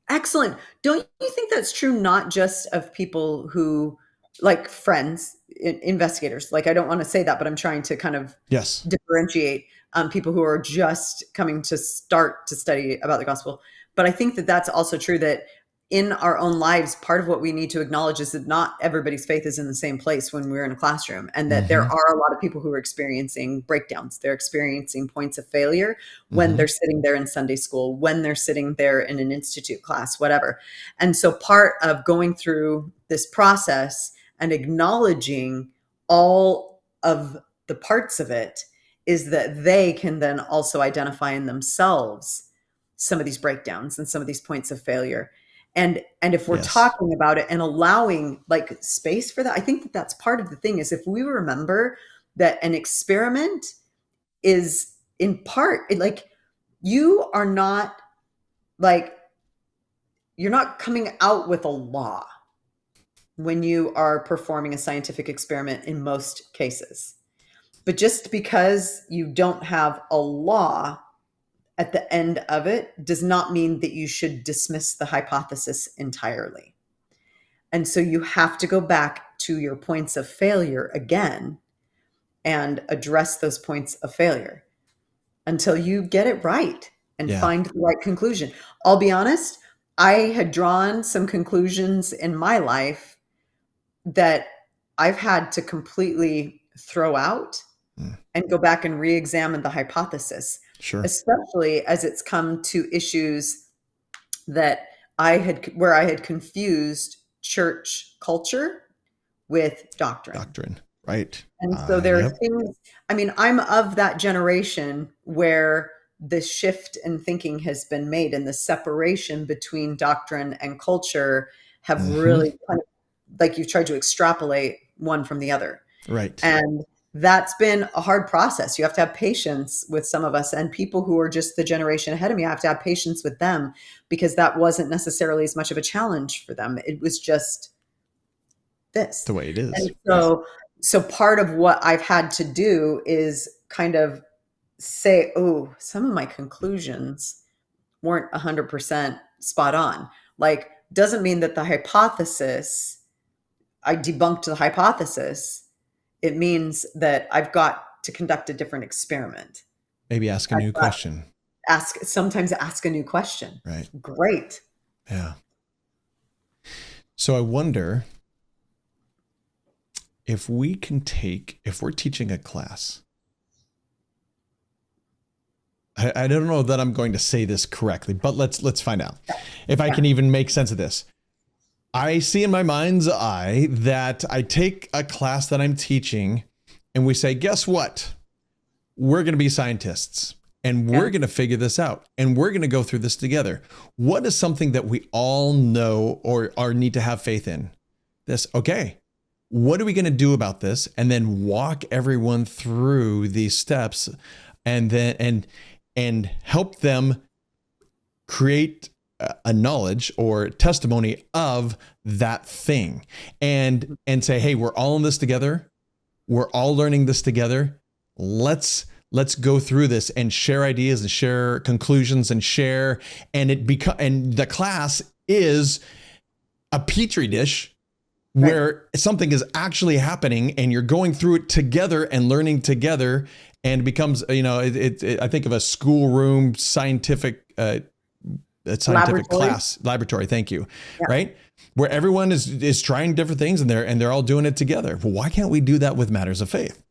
Excellent. Don't you think that's true not just of people who like friends, investigators? Like I don't want to say that, but I'm trying to kind of Yes. differentiate people who are just coming to start to study about the gospel. But I think that that's also true that in our own lives, part of what we need to acknowledge is that not everybody's faith is in the same place when we're in a classroom, and that there Mm-hmm. are a lot of people who are experiencing breakdowns. They're experiencing points of failure when Mm-hmm. they're sitting there in Sunday school, when they're sitting there in an institute class, whatever. And so part of going through this process and acknowledging all of the parts of it is that they can then also identify in themselves some of these breakdowns and some of these points of failure. And if we're Yes. talking about it and allowing like space for that, I think that that's part of the thing is if we remember that an experiment is in part like you are not like you're not coming out with a law when you are performing a scientific experiment in most cases. But just because you don't have a law at the end of it does not mean that you should dismiss the hypothesis entirely. And so you have to go back to your points of failure again and address those points of failure until you get it right and Yeah. find the right conclusion. I'll be honest, I had drawn some conclusions in my life that I've had to completely throw out and go back and re-examine the hypothesis, Sure. especially as it's come to issues that where I had confused church culture with doctrine. Right. And so there are Yep. things, I mean, I'm of that generation where the shift in thinking has been made and the separation between doctrine and culture have Mm-hmm. really kind of like you've tried to extrapolate one from the other. Right. And that's been a hard process. You have to have patience with some of us, and people who are just the generation ahead of me, I have to have patience with them, because that wasn't necessarily as much of a challenge for them. It was just this. The way it is. And so part of what I've had to do is kind of say, oh, some of my conclusions weren't 100% spot on. Like, doesn't mean that I debunked the hypothesis. It means that I've got to conduct a different experiment. Maybe ask a new question. Sometimes ask a new question. Right. Great. Yeah. So I wonder if we're teaching a class, I don't know that I'm going to say this correctly, but let's find out if I can even make sense of this. I see in my mind's eye that I take a class that I'm teaching and we say, guess what? We're going to be scientists and we're going to figure this out and we're going to go through this together. What is something that we all know or need to have faith in? This, okay, what are we going to do about this? And then walk everyone through these steps and then, and help them create a knowledge or testimony of that thing and say, hey, we're all in this together. We're all learning this together. Let's go through this and share ideas and share conclusions and share. And and the class is a petri dish where something is actually happening and you're going through it together and learning together, and it becomes, I think of a schoolroom scientific laboratory. Thank you. Yeah. Right. Where everyone is trying different things and they're all doing it together. Well, why can't we do that with matters of faith?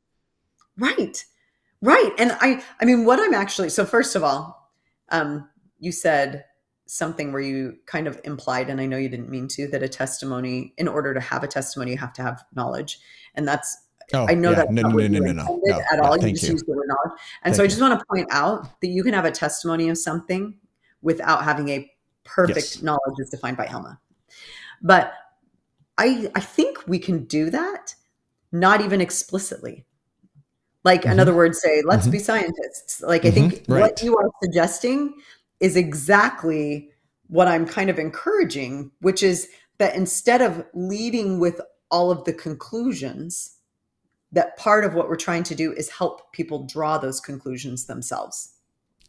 Right. Right. And I mean, what I'm actually, so first of all, you said something where you kind of implied, and I know you didn't mean to, that a testimony, in order to have a testimony, you have to have knowledge. And that's, I know that's not what you intended at all. You just use the word knowledge. And so I just want to point out that you can have a testimony of something without having a perfect knowledge as defined by Helma. But I think we can do that, not even explicitly. Like, in other words, say, let's be scientists. Like, I think what you are suggesting is exactly what I'm kind of encouraging, which is that instead of leading with all of the conclusions, that part of what we're trying to do is help people draw those conclusions themselves.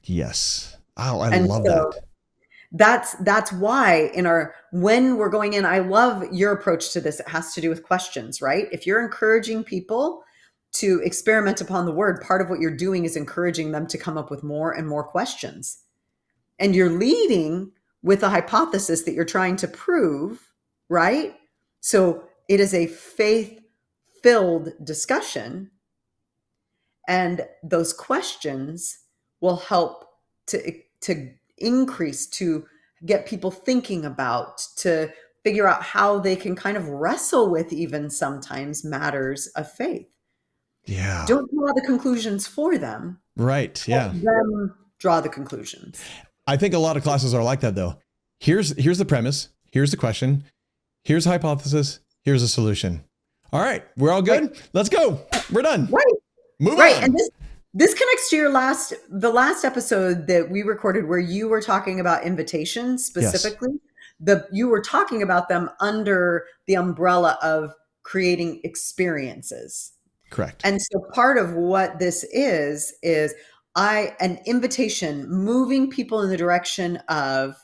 Yes. Oh, I love that. That's why when we're going in, I love your approach to this. It has to do with questions, right? If you're encouraging people to experiment upon the word, part of what you're doing is encouraging them to come up with more and more questions. And you're leading with a hypothesis that you're trying to prove, right? So it is a faith-filled discussion. And those questions will help to increase, to get people thinking about, to figure out how they can kind of wrestle with even sometimes matters of faith. Yeah. Don't draw the conclusions for them. Right. Yeah. Let them draw the conclusions. I think a lot of classes are like that, though. Here's the premise. Here's the question. Here's a hypothesis. Here's a solution. All right. We're all good. Right. Let's go. We're done. Right. Move on. And this connects to the last episode that we recorded where you were talking about invitations specifically. Yes. You were talking about them under the umbrella of creating experiences. Correct. And so part of what this is an invitation, moving people in the direction of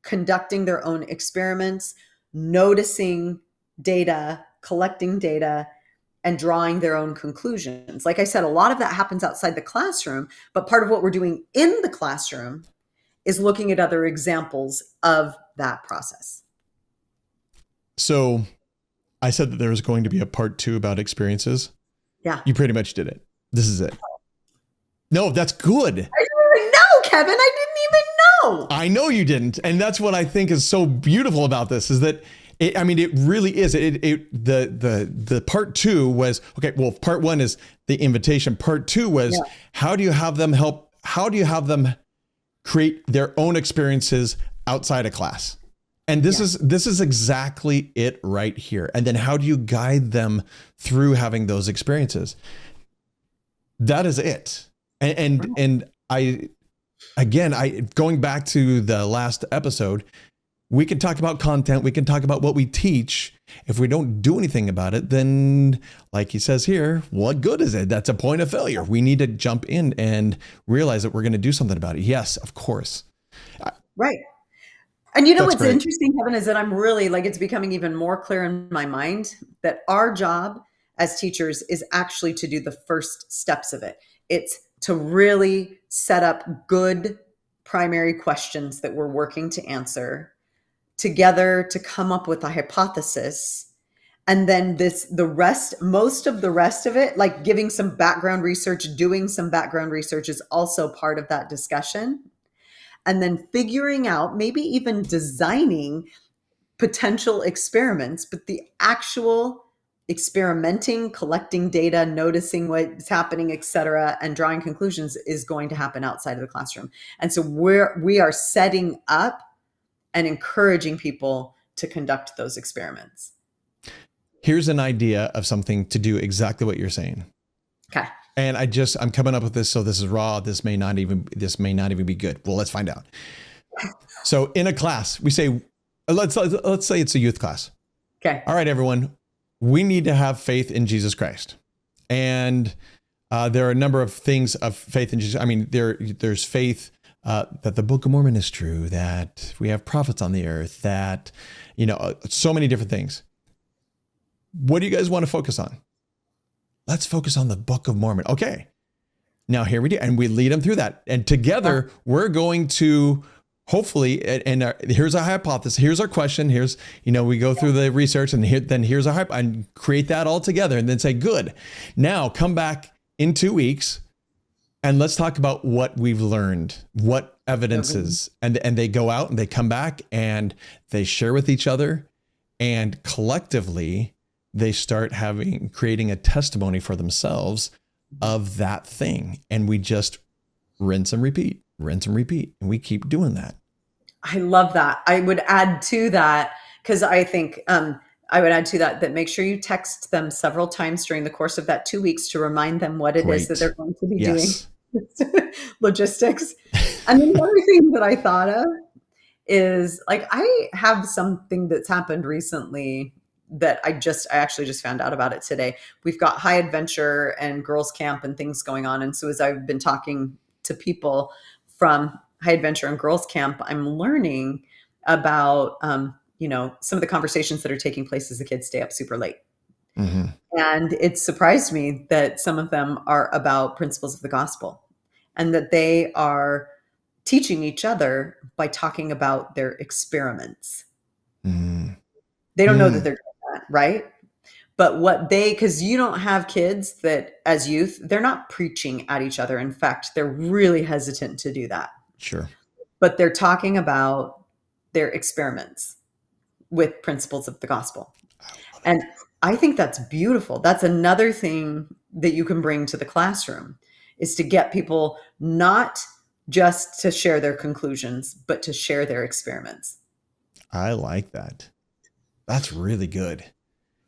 conducting their own experiments, noticing data, collecting data, and drawing their own conclusions. Like I said, a lot of that happens outside the classroom, but part of what we're doing in the classroom is looking at other examples of that process. So I said that there was going to be a part 2 about experiences. Yeah. You pretty much did it. This is it. No, that's good. I didn't even know, Kevin. I didn't even know. I know you didn't. And that's what I think is so beautiful about this is that it really is. The part 2 was, okay, well, part 1 is the invitation. Part 2 was how do you have them create their own experiences outside of class? And this is exactly it right here. And then how do you guide them through having those experiences? That is it. And I going back to the last episode, we can talk about content. We can talk about what we teach. If we don't do anything about it, then like he says here, what good is it? That's a point of failure. We need to jump in and realize that we're going to do something about it. Yes, of course. Right. And you know, That's what's great. interesting, Kevin, is that I'm really like, it's becoming even more clear in my mind that our job as teachers is actually to do the first steps of it. It's to really set up good primary questions that we're working to answer together to come up with a hypothesis. And then most of the rest of it, like giving some background research, doing some background research is also part of that discussion. And then figuring out, maybe even designing potential experiments, but the actual experimenting, collecting data, noticing what's happening, et cetera, and drawing conclusions is going to happen outside of the classroom. And so we are setting up and encouraging people to conduct those experiments. Here's an idea of something to do exactly what you're saying. Okay. And I'm coming up with this. So this is raw. This may not even be good. Well, let's find out. So in a class, we say, let's say it's a youth class. Okay. All right, everyone, we need to have faith in Jesus Christ. And there are a number of things of faith in Jesus. I mean, there's faith that the Book of Mormon is true, that we have prophets on the earth, that, so many different things. What do you guys want to focus on? Let's focus on the Book of Mormon. Okay. Now here we do. And we lead them through that. And together we're going to hopefully, here's our hypothesis. Here's our question. Here's, we go through the research and here's our and create that all together and then say, good. Now come back in 2 weeks and let's talk about what we've learned, what evidences, and they go out and they come back and they share with each other, and collectively they start creating a testimony for themselves of that thing. And we just rinse and repeat. And we keep doing that. I love that. I would add to that, because I think that make sure you text them several times during the course of that 2 weeks to remind them what it is that they're going to be doing. Logistics. And then the other thing that I thought of is, like, I have something that's happened recently that I actually just found out about it today. We've got high adventure and girls camp and things going on. And so as I've been talking to people from high adventure and girls camp, I'm learning about, some of the conversations that are taking place as the kids stay up super late. Mm-hmm. And it surprised me that some of them are about principles of the gospel, and that they are teaching each other by talking about their experiments. Mm. They don't know that they're doing that, right? But because you don't have kids that as youth, they're not preaching at each other. In fact, they're really hesitant to do that. Sure. But they're talking about their experiments with principles of the gospel. And I think that's beautiful. That's another thing that you can bring to the classroom, is to get people not just to share their conclusions, but to share their experiments. I like that. That's really good.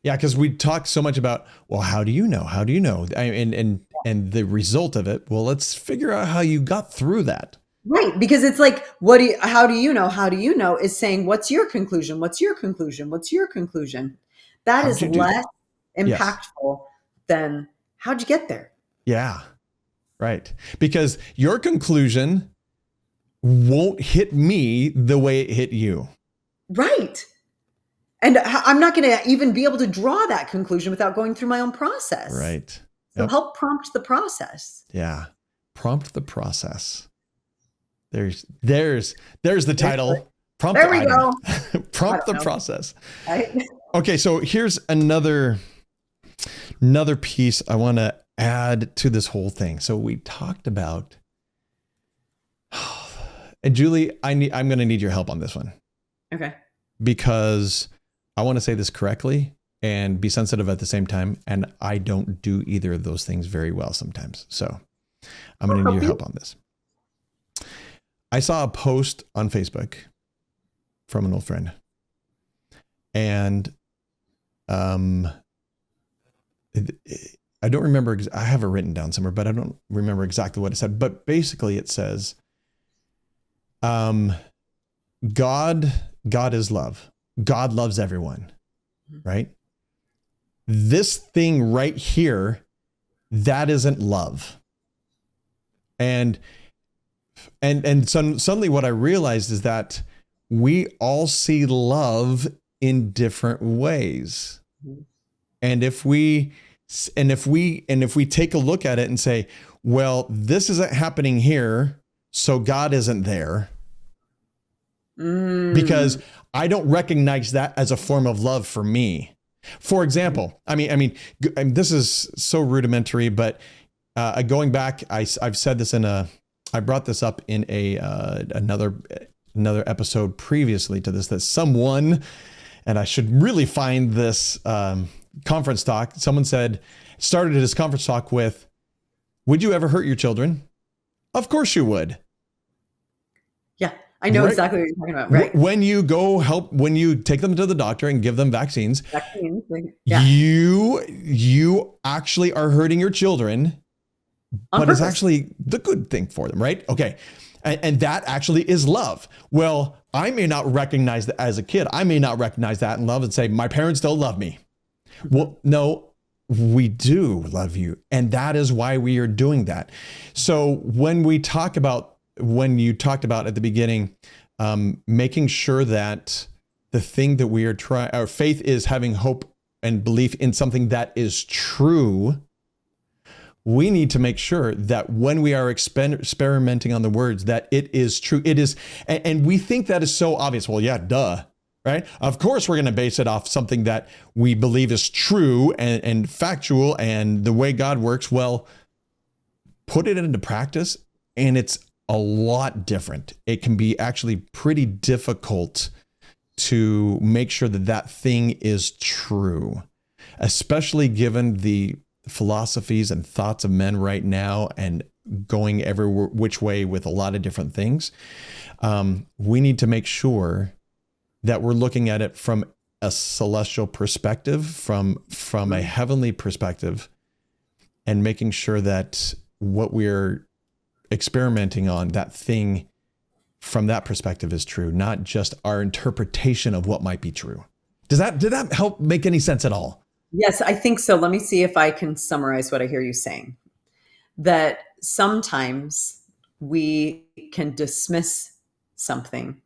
Yeah, because we talk so much about, well, how do you know? How do you know? And the result of it, well, let's figure out how you got through that. Right. Because it's like, how do you know? How do you know is saying, what's your conclusion? What's your conclusion? What's your conclusion? That is less impactful than how'd you get there? Yeah. Right. Because your conclusion won't hit me the way it hit you. Right. And I'm not going to even be able to draw that conclusion without going through my own process. Right. So help prompt the process. Yeah. Prompt the process. There's the title. Prompt there we go. Prompt the process. Right? Okay. So here's another piece I want to add to this whole thing. So we talked about, and Julie, I'm going to need your help on this one. Okay. Because I want to say this correctly and be sensitive at the same time. And I don't do either of those things very well sometimes. So I'm going to need your help on this. I saw a post on Facebook from an old friend, And I don't remember. I have it written down somewhere, but I don't remember exactly what it said. But basically, it says, God is love. God loves everyone, right? This thing right here, that isn't love. And suddenly what I realized is that we all see love in different ways. And if we take a look at it and say, well, this isn't happening here, so God isn't there. Because I don't recognize that as a form of love for me. For example, I mean, this is so rudimentary, but going back, I've said this I brought this up in another episode previously to this, that someone, and I should really find this conference talk. Someone started his conference talk with, would you ever hurt your children? Of course you would. Yeah, I know exactly what you're talking about. Right. When you take them to the doctor and give them vaccines, yeah. you actually are hurting your children, but it's actually the good thing for them, right? Okay. And that actually is love. Well, I may not recognize that as a kid. I may not recognize that in love and say, my parents don't love me. Well, no, we do love you. And that is why we are doing that. So when you talked about at the beginning, making sure that the thing that we are trying, our faith is having hope and belief in something that is true. We need to make sure that when we are experimenting on the words, that it is true. It is, and we think that is so obvious. Well, yeah, duh, right? Of course, we're going to base it off something that we believe is true and factual and the way God works. Well, put it into practice, and it's a lot different. It can be actually pretty difficult to make sure that that thing is true, especially given the philosophies and thoughts of men right now and going every which way with a lot of different things. We need to make sure that we're looking at it from a celestial perspective, from a heavenly perspective, and making sure that what we're experimenting on, that thing from that perspective, is true, not just our interpretation of what might be true. Did that help make any sense at all? Yes, I think so. Let me see if I can summarize what I hear you saying. That sometimes we can dismiss something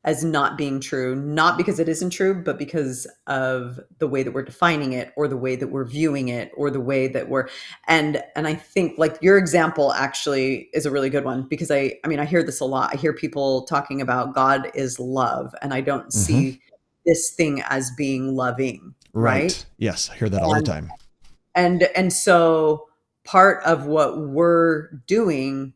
as not being true, not because it isn't true, but because of the way that we're defining it, or the way that we're viewing it, or the way that and I think, like, your example actually is a really good one, because I hear this a lot. I hear people talking about God is love, and I don't see this thing as being loving. Right? Yes, I hear that all the time. And so part of what we're doing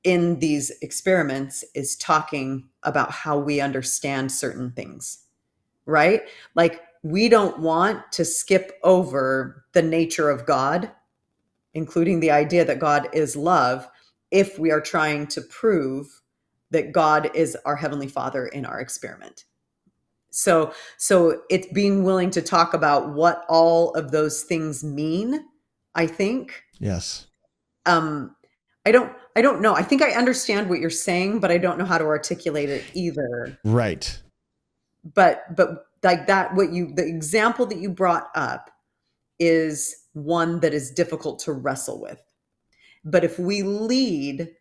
in these experiments is talking about how we understand certain things, right? Like, we don't want to skip over the nature of God, including the idea that God is love, if we are trying to prove that God is our Heavenly Father in our experiment. So it's being willing to talk about what all of those things mean, I think. Yes. I don't know. I think I understand what you're saying, but I don't know how to articulate it either. Right. But like that, the example that you brought up is one that is difficult to wrestle with. But if we lead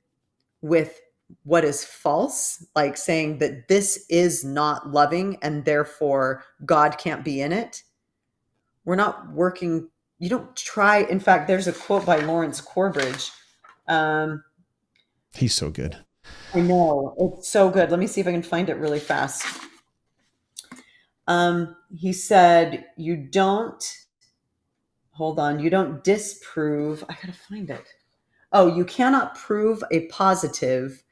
with what is false, like saying that this is not loving and therefore God can't be in it, we're not working. You don't try. In fact, there's a quote by Lawrence Corbridge. He's so good. I know, it's so good. Let me see if I can find it really fast. He said, you don't disprove. I gotta find it. Oh, you cannot prove a positive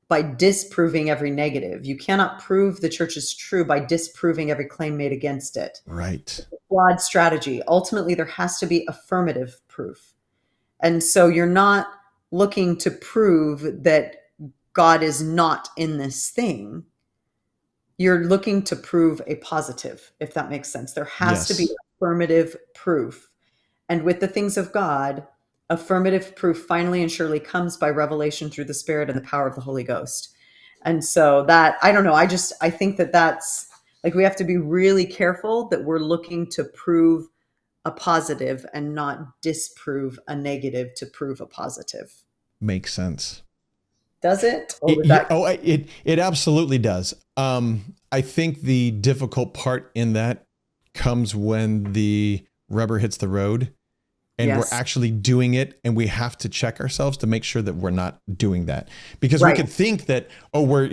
by disproving every negative. You cannot prove the church is true by disproving every claim made against it. Right. It's a flawed strategy. Ultimately, there has to be affirmative proof. And so you're not looking to prove that God is not in this thing. you're looking to prove a positive, if that makes sense. There has to be Yes. affirmative proof. And with the things of God, affirmative proof finally and surely comes by revelation through the Spirit and the power of the Holy Ghost. And so that, I don't know, I think that that's like, we have to be really careful that we're looking to prove a positive and not disprove a negative to prove a positive. Makes sense. Does it? Or was that? It absolutely does. I think the difficult part in that comes when the rubber hits the road and Yes. we're actually doing it, and we have to check ourselves to make sure that we're not doing that, because Right. we could think that, oh, we're,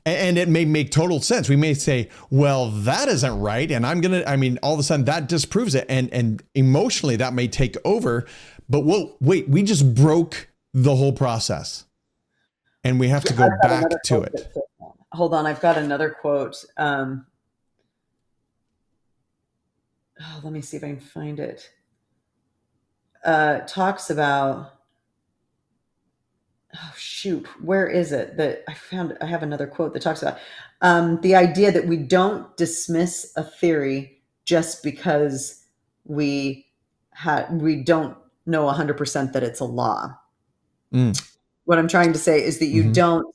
and it may make total sense. We may say, well, that isn't right. And all of a sudden that disproves it. And emotionally that may take over, but wait, we just broke the whole process and we have to go back to it. Hold on. I've got another quote. Let me see if I can find it. Talks about, oh shoot, where is it that I have another quote that talks about the idea that we don't dismiss a theory just because we don't know 100% that it's a law. What I'm trying to say is that you don't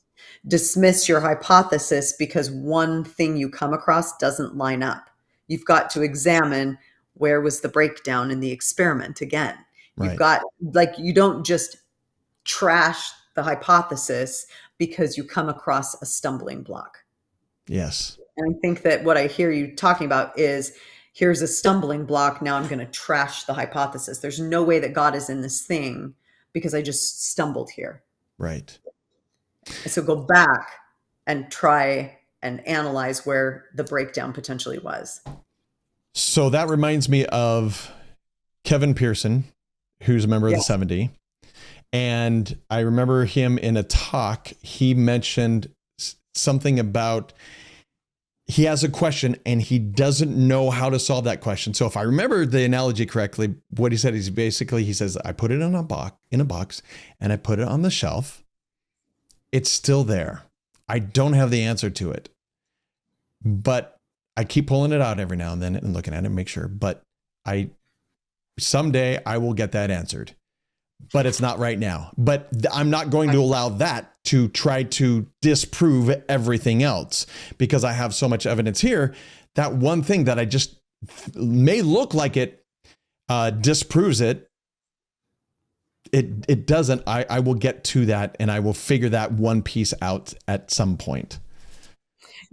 dismiss your hypothesis because one thing you come across doesn't line up. You've got to examine, where was the breakdown in the experiment again. Right. You've got, like, you don't just trash the hypothesis because you come across a stumbling block. Yes. And I think that what I hear you talking about is, here's a stumbling block. Now I'm going to trash the hypothesis. There's no way that God is in this thing because I just stumbled here. Right. So go back and try and analyze where the breakdown potentially was. So that reminds me of Kevin Pearson, who's a member of the 70. And I remember him in a talk, he mentioned something about, he has a question and he doesn't know how to solve that question. So if I remember the analogy correctly, what he said is basically, he says, I put it in a box and I put it on the shelf. It's still there. I don't have the answer to it, but I keep pulling it out every now and then and looking at it and make sure, but someday I will get that answered, but it's not right now. But I'm not going to allow that to try to disprove everything else, because I have so much evidence here. That one thing that I just may look like it disproves it. It doesn't. I will get to that and I will figure that one piece out at some point.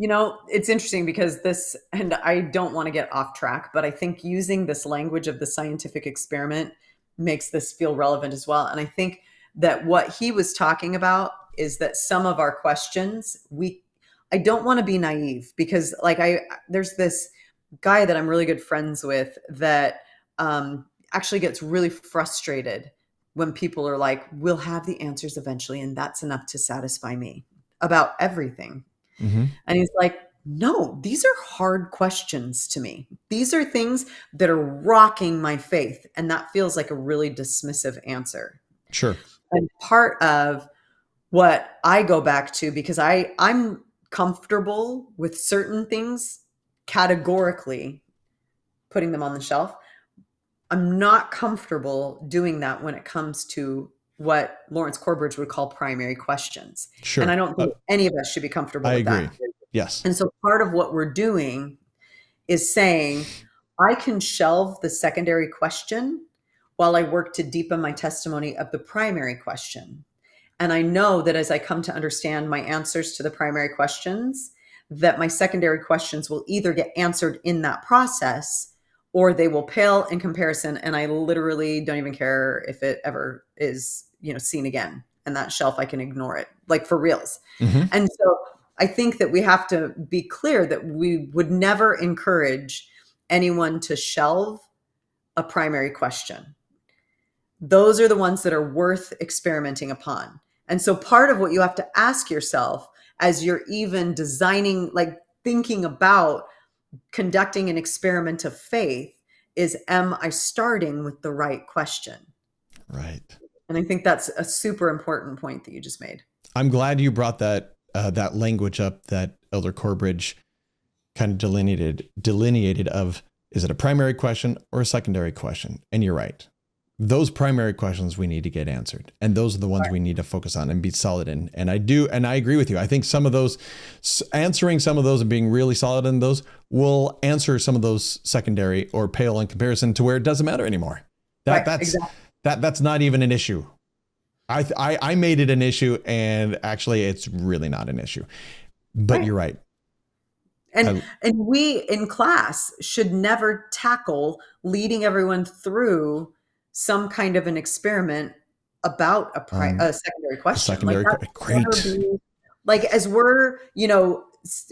It's interesting because this, and I don't want to get off track, but I think using this language of the scientific experiment makes this feel relevant as well. And I think that what he was talking about is that some of our questions, I don't want to be naive, because there's this guy that I'm really good friends with that actually gets really frustrated when people are like, we'll have the answers eventually, and that's enough to satisfy me about everything. Mm-hmm. And he's like, no, these are hard questions to me. These are things that are rocking my faith. And that feels like a really dismissive answer. Sure. And part of what I go back to, because I'm comfortable with certain things categorically putting them on the shelf. I'm not comfortable doing that when it comes to what Lawrence Corbridge would call primary questions. Sure. And I don't think any of us should be comfortable with agree. that. Yes. And so part of what we're doing is saying, I can shelve the secondary question while I work to deepen my testimony of the primary question. And I know that as I come to understand my answers to the primary questions, that my secondary questions will either get answered in that process or they will pale in comparison. And I literally don't even care if it ever is, seen again. And that shelf, I can ignore it, like for reals. Mm-hmm. And so I think that we have to be clear that we would never encourage anyone to shelve a primary question. Those are the ones that are worth experimenting upon. And so part of what you have to ask yourself as you're even designing, like thinking about conducting an experiment of faith, is, am I starting with the right question? Right. And I think that's a super important point that you just made. I'm glad you brought that that language up that Elder Corbridge kind of delineated of, is it a primary question or a secondary question? And you're right. Those primary questions we need to get answered. And those are the ones we need to focus on and be solid in. And I agree with you. I think some of those, answering some of those and being really solid in those will answer some of those secondary or pale in comparison to where it doesn't matter anymore. That's not even an issue. I made it an issue, and actually it's really not an issue, but you're right. And we in class should never tackle leading everyone through some kind of an experiment about a secondary question. Like as we're,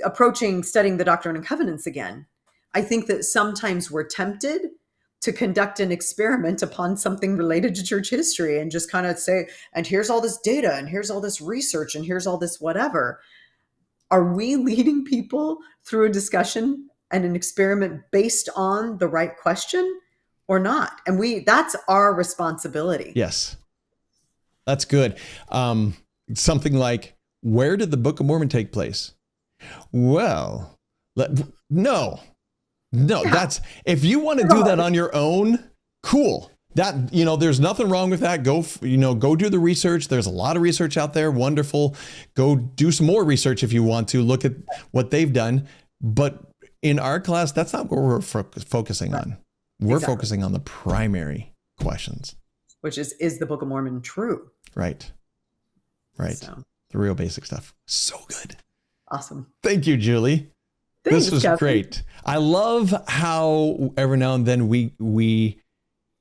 approaching studying the Doctrine and Covenants again, I think that sometimes we're tempted to conduct an experiment upon something related to church history and just kind of say, and here's all this data, and here's all this research, and here's all this whatever. Are we leading people through a discussion and an experiment based on the right question or not? And that's our responsibility. Yes. That's good. Something like, where did the Book of Mormon take place? Well, no, that's, if you want to do that on your own, cool. That, there's nothing wrong with that. Go do the research. There's a lot of research out there. Wonderful. Go do some more research if you want to look at what they've done. But in our class, that's not what we're focusing on. We're focusing on the primary questions. Which is the Book of Mormon true? Right. So. The real basic stuff. So good. Awesome. Thank you, Julie. Thanks, this was great. I love how every now and then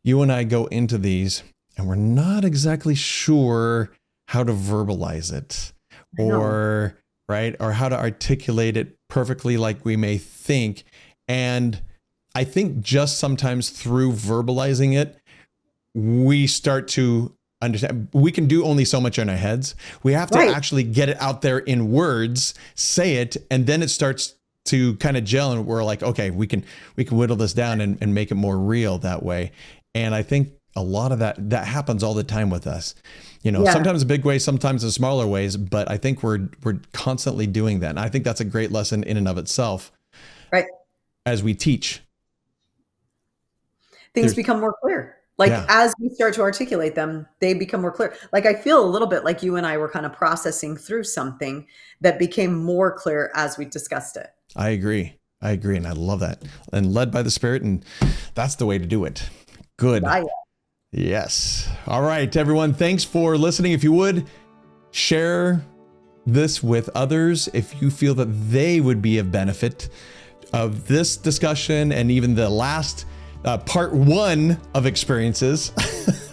you and I go into these and we're not exactly sure how to verbalize it or how to articulate it perfectly like we may think. And I think just sometimes through verbalizing it, we start to understand. We can do only so much in our heads. We have to actually get it out there in words, say it, and then it starts to kind of gel, and we're like, okay, we can whittle this down and make it more real that way. And I think a lot of that happens all the time with us, sometimes in big ways, sometimes in smaller ways, but I think we're constantly doing that. And I think that's a great lesson in and of itself. Right. As we teach. Things become more clear. As we start to articulate them, they become more clear. I feel a little bit like you and I were kind of processing through something that became more clear as we discussed it. I agree. And I love that. And led by the Spirit. And that's the way to do it. Good. Yes. All right, everyone. Thanks for listening. If you would share this with others, if you feel that they would be of benefit of this discussion and even the last part 1 of experiences,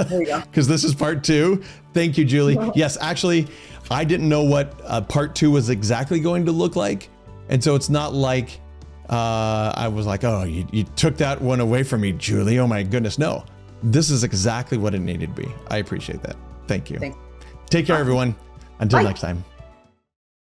there you go. Because this is part 2. Thank you, Julie. Yes, actually, I didn't know what part 2 was exactly going to look like. And so it's not like I was like, oh, you took that one away from me, Julie. Oh my goodness. No, this is exactly what it needed to be. I appreciate that. Thank you. Thanks. Take care, everyone. Until next time.